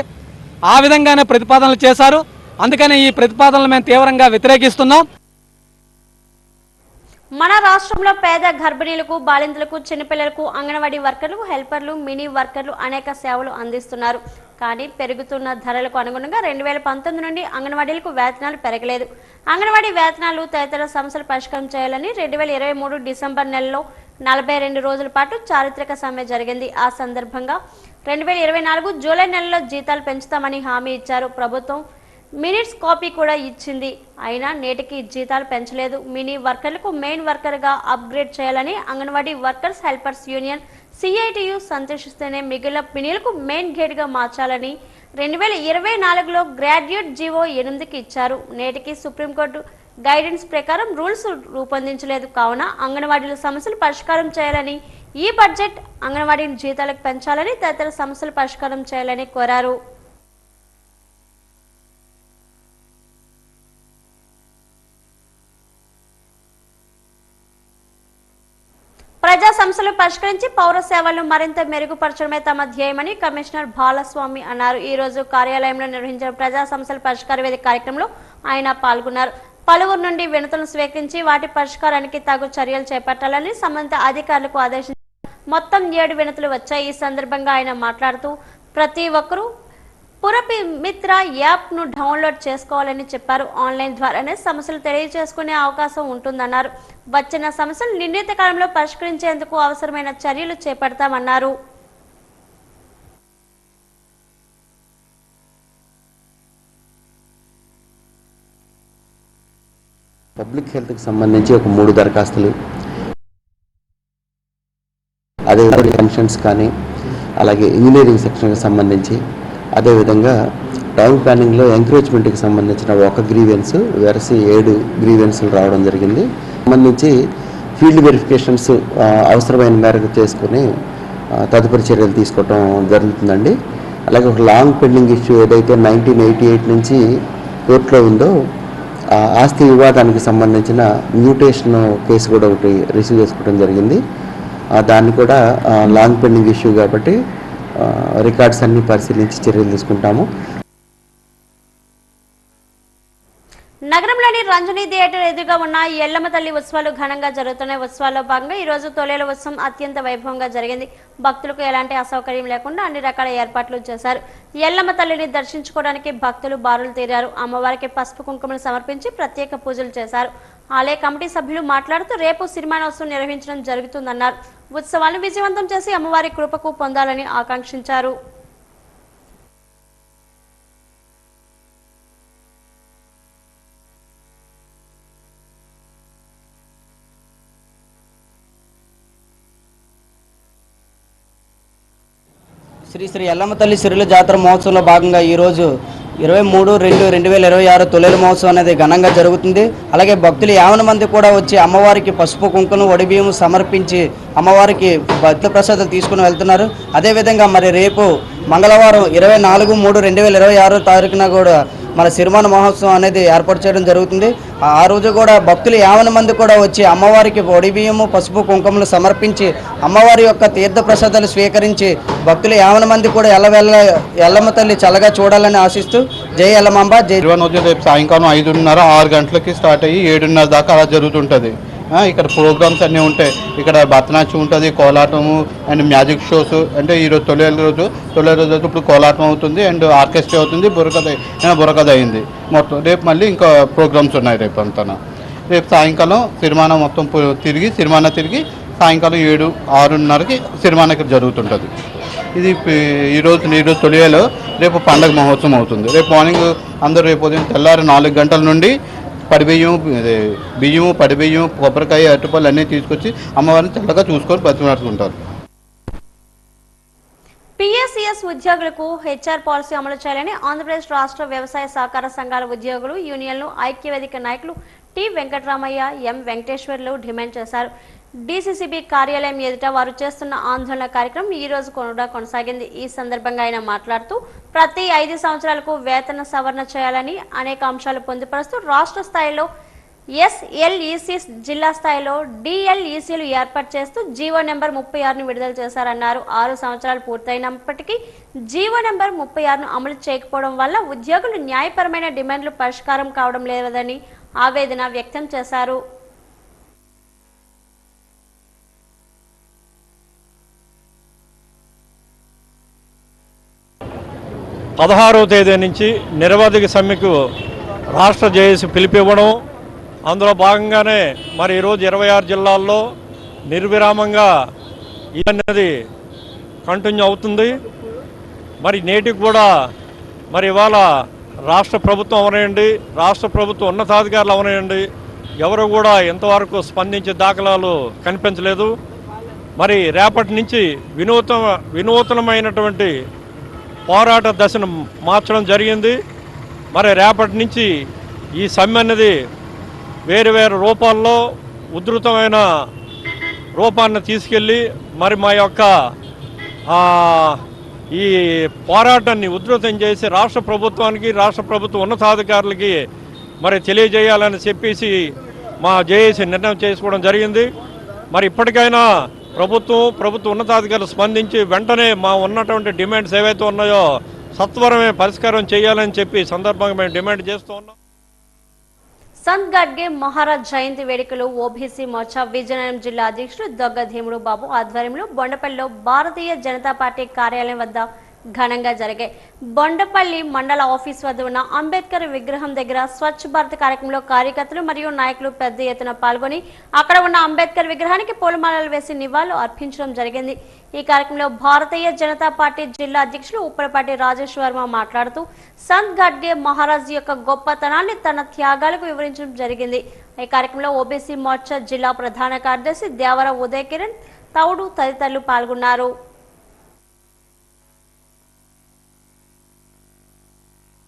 ఆ విధంగానే ప్రతిపాదనలు చేశారు. అందుకని ఈ ప్రతిపాదనలు మేము తీవ్రంగా వ్యతిరేకిస్తున్నాం. మన రాష్ట్రంలో పేద గర్భిణీలకు, బాలింతలకు, చిన్నపిల్లలకు అంగన్వాడీ వర్కర్లు, హెల్పర్లు, మినీ వర్కర్లు అనేక సేవలు అందిస్తున్నారు. కానీ పెరుగుతున్న ధరలకు అనుగుణంగా 2019 నుండి అంగన్వాడీలకు వేతనాలు పెరగలేదు. అంగన్వాడీ వేతనాలు తదితర సమస్యలు పరిష్కారం చేయాలని 2023 డిసెంబర్ నెలలో 42 రోజుల పాటు చారిత్రక సమ్మె జరిగింది. ఆ సందర్భంగా 2024 జూలై నెలలో జీతాలు పెంచుతామని హామీ ఇచ్చారు. ప్రభుత్వం మినిట్స్ కాపీ కూడా ఇచ్చింది. అయినా నేటికి జీతాలు పెంచలేదు. మినీ వర్కర్లకు మెయిన్ వర్కర్గా అప్గ్రేడ్ చేయాలని anganwadi workers helpers union CITU సంతోషిస్తేనే మిగిలిన మినీలకు మెయిన్ గేట్గా మార్చాలని 2024లో గ్రాడ్యుయేట్ జీవో 8కి ఇచ్చారు. నేటికి సుప్రీంకోర్టు గైడెన్స్ ప్రకారం రూల్స్ రూపొందించలేదు. కావున అంగన్వాడీల సమస్యలు పరిష్కారం చేయాలని, ఈ బడ్జెట్ అంగన్వాడీ జీతాలకు పెంచాలని, తదితర సమస్యలు పరిష్కారం చేయాలని కోరారు. ప్రజా సమస్యలు పరిష్కరించి పౌర సేవలను మరింత మెరుగుపరచడమే తమ ధ్యేయమని కమిషనర్ బాలస్వామి అన్నారు. ఈ రోజు కార్యాలయంలో నిర్వహించిన ప్రజా సమస్యల పరిష్కార వేదిక కార్యక్రమంలో ఆయన పాల్గొన్నారు. పలువురు నుండి వినతులను స్వీకరించి వాటి పరిష్కారానికి తగు చర్యలు చేపట్టాలని సంబంధిత అధికారులకు ఆదేశించారు. మొత్తం 7 వినతులు వచ్చాయి. ఈ సందర్భంగా ఆయన మాట్లాడుతూ, ప్రతి ఒక్కరూ పురపి మిత్ర యాప్ ను డౌన్లోడ్ చేసుకోవాలని చెప్పారు. ఆన్లైన్ ద్వారానే సమస్యలు తెలియజేసుకునే అవకాశం ఉంటుందన్నారు. వచ్చిన సమస్యలు నిర్ణీత కాలంలో పరిష్కరించేందుకు అవసరమైన చర్యలు చేపడతామన్నారు. పబ్లిక్ హెల్త్కి సంబంధించి ఒక 3 దరఖాస్తులు, అదే పెన్షన్స్ కానీ, అలాగే ఇంజనీరింగ్ సెక్షన్కి సంబంధించి, అదేవిధంగా టౌన్ ప్లానింగ్లో ఎంకరేజ్మెంట్కి సంబంధించిన 1 గ్రీవెన్స్, వెరసి 7 గ్రీవెన్స్లు రావడం జరిగింది. సంబంధించి ఫీల్డ్ వెరిఫికేషన్స్ అవసరమైన మేరకు చేసుకుని తదుపరి చర్యలు తీసుకోవడం జరుగుతుందండి. అలాగే ఒక లాంగ్ పెండింగ్ ఇష్యూ ఏదైతే 1988 నుంచి కోర్టులో ఉందో ఆస్తి వివాదానికి సంబంధించిన మ్యూటేషన్ కేసు కూడా ఒకటి రిసీవ్ చేసుకోవడం జరిగింది. దాన్ని కూడా లాంగ్ పెండింగ్ ఇష్యూ కాబట్టి రికార్డ్స్ అన్ని పరిశీలించి చర్యలు తీసుకుంటాము. నగరంలోని రంజనీ థియేటర్ ఎదురుగా ఉన్న ఎల్లమ్మ తల్లి ఉత్సవాలు ఘనంగా జరుగుతున్నాయి. ఉత్సవాల్లో భాగంగా ఈ రోజు తొలేల ఉత్సవం అత్యంత వైభవంగా జరిగింది. భక్తులకు ఎలాంటి అసౌకర్యం లేకుండా అన్ని రకాల ఏర్పాట్లు చేశారు. ఎల్లమ్మ తల్లిని దర్శించుకోవడానికి భక్తులు బారులు తీరారు. అమ్మవారికి పసుపు కుంకుమలు సమర్పించి ప్రత్యేక పూజలు చేశారు. ఆలయ కమిటీ సభ్యులు మాట్లాడుతూ రేపు సిరిమానోత్సవం నిర్వహించడం జరుగుతుందన్నారు. ఉత్సవాలను విజయవంతం చేసి అమ్మవారి కృపకు పొందాలని ఆకాంక్షించారు. శ్రీ శ్రీ ఎల్లమ్మ తల్లి సిరుల జాతర మహోత్సవంలో భాగంగా ఈరోజు 23/2/2026 తొలేల మహోత్సవం అనేది ఘనంగా జరుగుతుంది. అలాగే భక్తులు 50 మంది కూడా వచ్చి అమ్మవారికి పసుపు కుంకుమ వడిబియ్యం సమర్పించి అమ్మవారికి భక్తి ప్రసాదాలు తీసుకుని వెళ్తున్నారు. అదేవిధంగా మరి రేపు మంగళవారం 24/3/2026 తారీఖున కూడా మన సిరిమాన మహోత్సవం అనేది ఏర్పాటు చేయడం జరుగుతుంది. ఆ రోజు కూడా భక్తులు 50 మంది కూడా వచ్చి అమ్మవారికి వడిబియ్యము పసుపు కుంకుమలు సమర్పించి అమ్మవారి యొక్క తీర్థ ప్రసాదాలు స్వీకరించి భక్తులు 50 మంది కూడా ఎల్లమ్మ తల్లి చల్లగా చూడాలని ఆశిస్తూ జై ఎల్లమాంబ జై. రేపు సాయంకాలం 5:30-6 గంటలకి స్టార్ట్ అయ్యి 7:30 దాకా అలా జరుగుతుంటుంది. ఇక్కడ ప్రోగ్రామ్స్ అన్నీ ఉంటాయి. ఇక్కడ భరతనాట్యం ఉంటుంది, కోలాటము అండ్ మ్యాజిక్ షోస్. అంటే ఈరోజు తొలి రోజు ఇప్పుడు కోలాటం అవుతుంది అండ్ ఆర్కెస్ట్రా అవుతుంది, బుర్రకథ అయింది మొత్తం. రేపు మళ్ళీ ఇంకా ప్రోగ్రామ్స్ ఉన్నాయి రేపు అంతా. రేపు సాయంకాలం సిరిమాన మొత్తం తిరిగి సాయంకాలం 7-6:30కి సిరిమాన ఇక్కడ జరుగుతుంటుంది. ఇది ఈరోజు తొలిలో రేపు పండగ మహోత్సవం అవుతుంది. రేపు మార్నింగ్ అందరూ రేపు ఉదయం తెల్లారి 4 గంటల నుండి బియ్యము పడిబియ్యం కొబ్బరికాయ అరటిపళ్ళు అన్నీ తీసుకొచ్చి అమ్మవారిని చల్లగా చూసుకొని బతిమాడుకుంటారు. పిఎస్సిఎస్ ఉద్యోగులకు హెచ్ఆర్ పాలసీ అమలు చేయాలని ఆంధ్రప్రదేశ్ రాష్ట్ర వ్యవసాయ సహకార సంఘాల ఉద్యోగులు యూనియన్లు ఐక్యవేదిక నాయకులు టి వెంకటరామయ్య, ఎం వెంకటేశ్వర్లు డిమాండ్ చేశారు. డీసీసీబీ కార్యాలయం ఎదుట వారు చేస్తున్న ఆందోళన కార్యక్రమం ఈ రోజు కూడా కొనసాగింది. ఈ సందర్భంగా ఆయన మాట్లాడుతూ ప్రతి 5 సంవత్సరాలకు వేతన సవరణ చేయాలని అనేక అంశాలు పొందుపరుస్తూ రాష్ట్ర స్థాయిలో ఎస్ఎల్ఈసీ, జిల్లా స్థాయిలో డిఎల్ఈసీలు ఏర్పాటు చేస్తూ జీవో నెంబర్ 36ను విడుదల చేశారన్నారు. 6 సంవత్సరాలు పూర్తయినప్పటికీ జీవో నెంబర్ 36ను అమలు చేయకపోవడం వల్ల ఉద్యోగులు న్యాయపరమైన డిమాండ్లు పరిష్కారం కావడం లేదని ఆవేదన వ్యక్తం చేశారు. పదహారవ తేదీ నుంచి నిరవధిక సమ్మెకు రాష్ట్ర జేఏసీ పిలిపివ్వడం, అందులో భాగంగానే మరి ఈరోజు 26 జిల్లాల్లో నిర్విరామంగా ఇవన్నది కంటిన్యూ అవుతుంది. మరి నేటికి కూడా మరి ఇవాళ రాష్ట్ర ప్రభుత్వం అవనండి, రాష్ట్ర ప్రభుత్వ ఉన్నతాధికారులు అవనండి, ఎవరు కూడా ఇంతవరకు స్పందించే దాఖలాలు కనిపించలేదు. మరి రేపటి నుంచి వినూతనమైనటువంటి పోరాట దశను మార్చడం జరిగింది. మరి రేపటి నుంచి ఈ సమ్మె అనేది వేరు రూపాల్లో ఉధృతమైన రూపాన్ని తీసుకెళ్ళి మరి మా యొక్క ఈ పోరాటాన్ని ఉధృతం చేసి రాష్ట్ర ప్రభుత్వానికి, రాష్ట్ర ప్రభుత్వ ఉన్నతాధికారులకి మరి తెలియజేయాలని చెప్పేసి మా జేఏసీ నిర్ణయం చేసుకోవడం జరిగింది. మరి ఇప్పటికైనా ప్రభుత్వ ఉన్నతాధికారులు స్పందించి వెంటనే మా ఉన్నటువంటి డిమాండ్స్ ఏవైతే ఉన్నాయో సత్వరమే పరిష్కారం చేయాలని చెప్పి సందర్భంగా మేము డిమాండ్ చేస్తూ ఉన్నాం. సంత్ గాడ్గే మహారాజ్ జయంతి వేడుకలు ఓబీసీ మోర్చా విజయనగరం జిల్లా అధ్యక్షుడు దొగ్గ ధీముడు బాబు ఆధ్వర్యంలో బొండపల్లిలో భారతీయ జనతా పార్టీ కార్యాలయం వద్ద ఘనంగా జరిగాయి. బొండపల్లి మండల ఆఫీస్ వద్ద ఉన్న అంబేద్కర్ విగ్రహం దగ్గర స్వచ్ఛ భారత్ కార్యక్రమంలో కార్యకర్తలు మరియు నాయకులు పెద్ద ఎత్తున పాల్గొని అక్కడ ఉన్న అంబేద్కర్ విగ్రహానికి పూలమాలలు వేసి నివాళులు అర్పించడం జరిగింది. ఈ కార్యక్రమంలో భారతీయ జనతా పార్టీ జిల్లా అధ్యక్షులు ఉప్పరపాటి రాజేష్ వర్మ మాట్లాడుతూ సంత్ గాడ్గే మహారాజ్ యొక్క గొప్పతనాన్ని తన త్యాగాలకు వివరించడం జరిగింది. ఈ కార్యక్రమంలో ఓబీసీ మోర్చా జిల్లా ప్రధాన కార్యదర్శి దేవర ఉదయ్ కిరణ్ తౌడు తదితరులు పాల్గొన్నారు.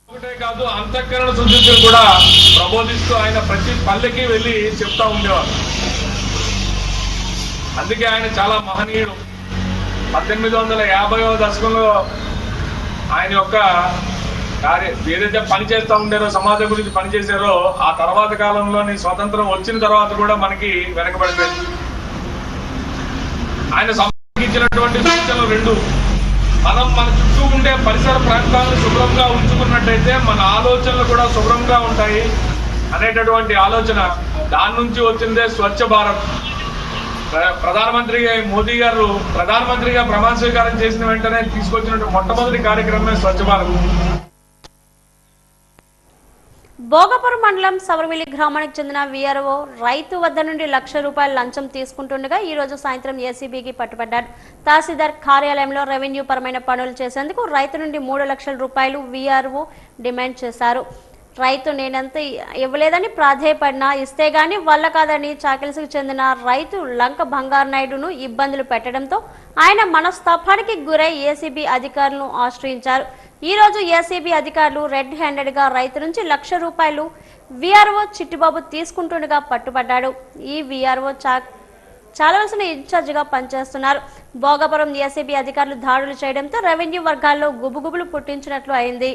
ఒకటే కాదు, అంతఃకరణ శుద్ధిని కూడా ప్రబోధిస్తూ ఆయన ప్రతి పల్లెకి వెళ్ళి చెప్తా ఉండేవారు. అందుకే ఆయన చాలా మహనీయుడు. 1850వ దశకంలో ఆయన యొక్క ఏదైతే పని చేస్తూ ఉండారో, సమాజం గురించి పనిచేశారో, ఆ తర్వాత కాలంలోని స్వతంత్రం వచ్చిన తర్వాత కూడా మనకి వెనకబడిపోయింది. ఆయన సంపాదించినటువంటి సూచనలు రెండు: మనం మన చుట్టూ ఉండే పరిసర ప్రాంతాలను శుభ్రంగా ఉంచుకున్నట్టయితే మన ఆలోచనలు కూడా శుభ్రంగా ఉంటాయి అనేటటువంటి ఆలోచన. దాని నుంచి వచ్చిందే స్వచ్ఛ భారత్. ప్రధానమంత్రి మోదీ గారు ప్రధానమంత్రిగా ప్రమాణ స్వీకారం చేసిన వెంటనే తీసుకొచ్చినటువంటి మొట్టమొదటి కార్యక్రమమే స్వచ్ఛ భారత్. భోగపురం మండలం సవరవెల్లి గ్రామానికి చెందిన వీఆర్ఓ రైతు వద్ద నుండి ₹1,00,000 లంచం తీసుకుంటుండగా ఈ రోజు సాయంత్రం ఏసీబీకి పట్టుబడ్డాడు. తహసీల్దార్ కార్యాలయంలో రెవెన్యూ పరమైన పనులు చేసేందుకు రైతు నుండి ₹3,00,000 వీఆర్ఓ డిమాండ్ చేశారు. రైతు నేనంత ఇవ్వలేదని ప్రాధేయపడినా ఇస్తే గాని వల్ల కాదని చాకిల్స్కి చెందిన రైతు లంక బంగారు నాయుడును ఇబ్బందులు పెట్టడంతో ఆయన మనస్తాపానికి గురై ఏసీబీ అధికారులను ఆశ్రయించారు. ఈ రోజు ఏసీబీ అధికారులు రెడ్ హ్యాండెడ్ గా రైతు నుంచి ₹1,00,000 వీఆర్ఓ చిట్టిబాబు తీసుకుంటుండగా పట్టుబడ్డాడు. ఈ వీఆర్ఓ చాలవలసిన ఇన్ఛార్జిగా పనిచేస్తున్నారు. భోగపురం ఏసీబీ అధికారులు దాడులు చేయడంతో రెవెన్యూ వర్గాల్లో గుబుగుబులు పుట్టించినట్లు అయింది.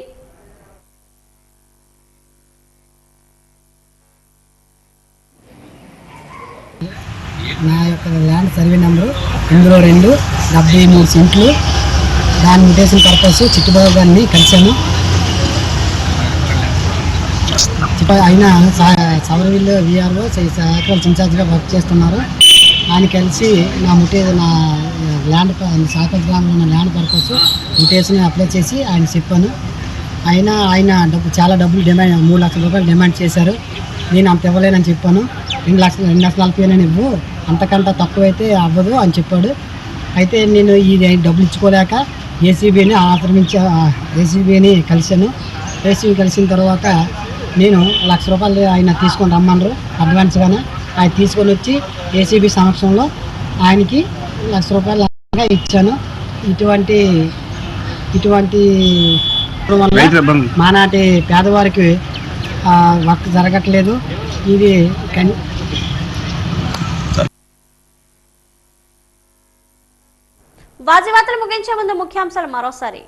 నా యొక్క ల్యాండ్ సర్వే నెంబరు 80273 సెంట్లు. దాని మ్యూటేషన్ పర్పస్ చిట్టుబాబు గారిని కలిశాను. ఆయన సవరవిల్లు వీఆర్ఓ అగ్రికల్చర్ ఇన్ఛార్జ్గా వర్క్ చేస్తున్నారు. ఆయన కలిసి నా ల్యాండ్ సాకల్ గ్రామంలో ఉన్న ల్యాండ్ పర్పస్ మ్యూటేషన్ అప్లై చేసి ఆయన చెప్పాను. ఆయన చాలా డబ్బులు డిమాండ్ ₹3,00,000 డిమాండ్ చేశారు. నేను అంత ఇవ్వలేనని చెప్పాను. 2,40,000 ఇవ్వు, అంతకంటే తక్కువైతే అవ్వదు అని చెప్పాడు. అయితే నేను ఈ డబ్బులు ఇచ్చుకోలేక ఏసీబీని ఏసీబీని కలిశాను. ఏసీబీ కలిసిన తర్వాత నేను ₹1,00,000 ఆయన తీసుకొని రమ్మన్నారు అడ్వాన్స్గానే. ఆయన తీసుకొని వచ్చి ఏసీబీ సమక్షంలో ఆయనకి ₹1,00,000 ఇచ్చాను. ఇటువంటి వల్ల మానాటి పేదవారికి వర్క్ జరగట్లేదు. ఇది వాజీవార్తలు ముగించే ముందు ముఖ్యాంశాలు మరోసారి.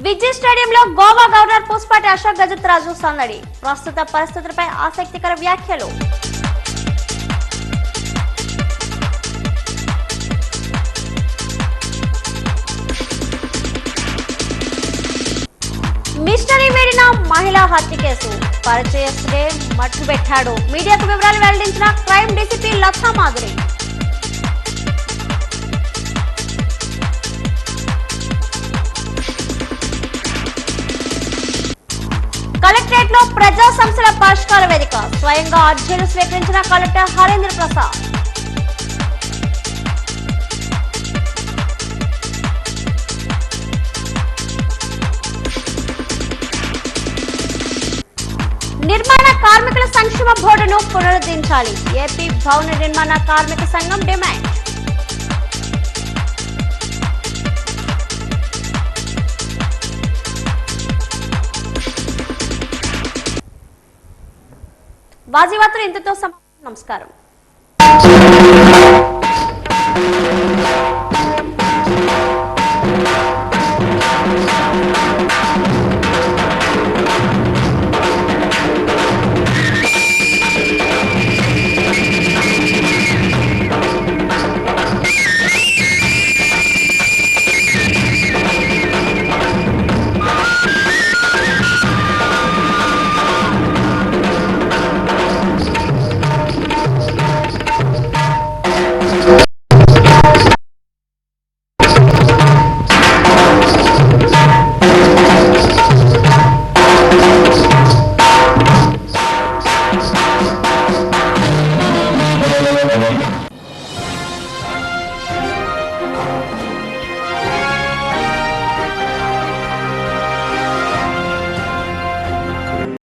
విజయ్ స్టేడియంలో గోవా గవర్నర్ పూసపాటి అశోక్ గజపతిరాజు సందడి. ప్రస్తుత పరిస్థితులపై ఆసక్తికర వ్యాఖ్యలు. మిస్టరీ వీడిన మహిళా హత్య కేసు. పరిచయస్తుడే మట్టుబెట్టాడు. మీడియాకు వివరాలు వెల్లడించిన crime DCP Latha Madhuri. Collectorate లో ప్రజా సమస్యల పరిష్కార వేదిక. స్వయంగా అర్జీలు స్వీకరించిన కలెక్టర్ హరేంద్ర ప్రసాద్. నిర్మాణ కార్మికుల సంక్షేమ బోర్డును పునరుద్ధరించాలి. ఏపీ భవన నిర్మాణ కార్మిక సంఘం డిమాండ్. వాజీవార్తలు ఇంతతో సమాప్తం. నమస్కారం.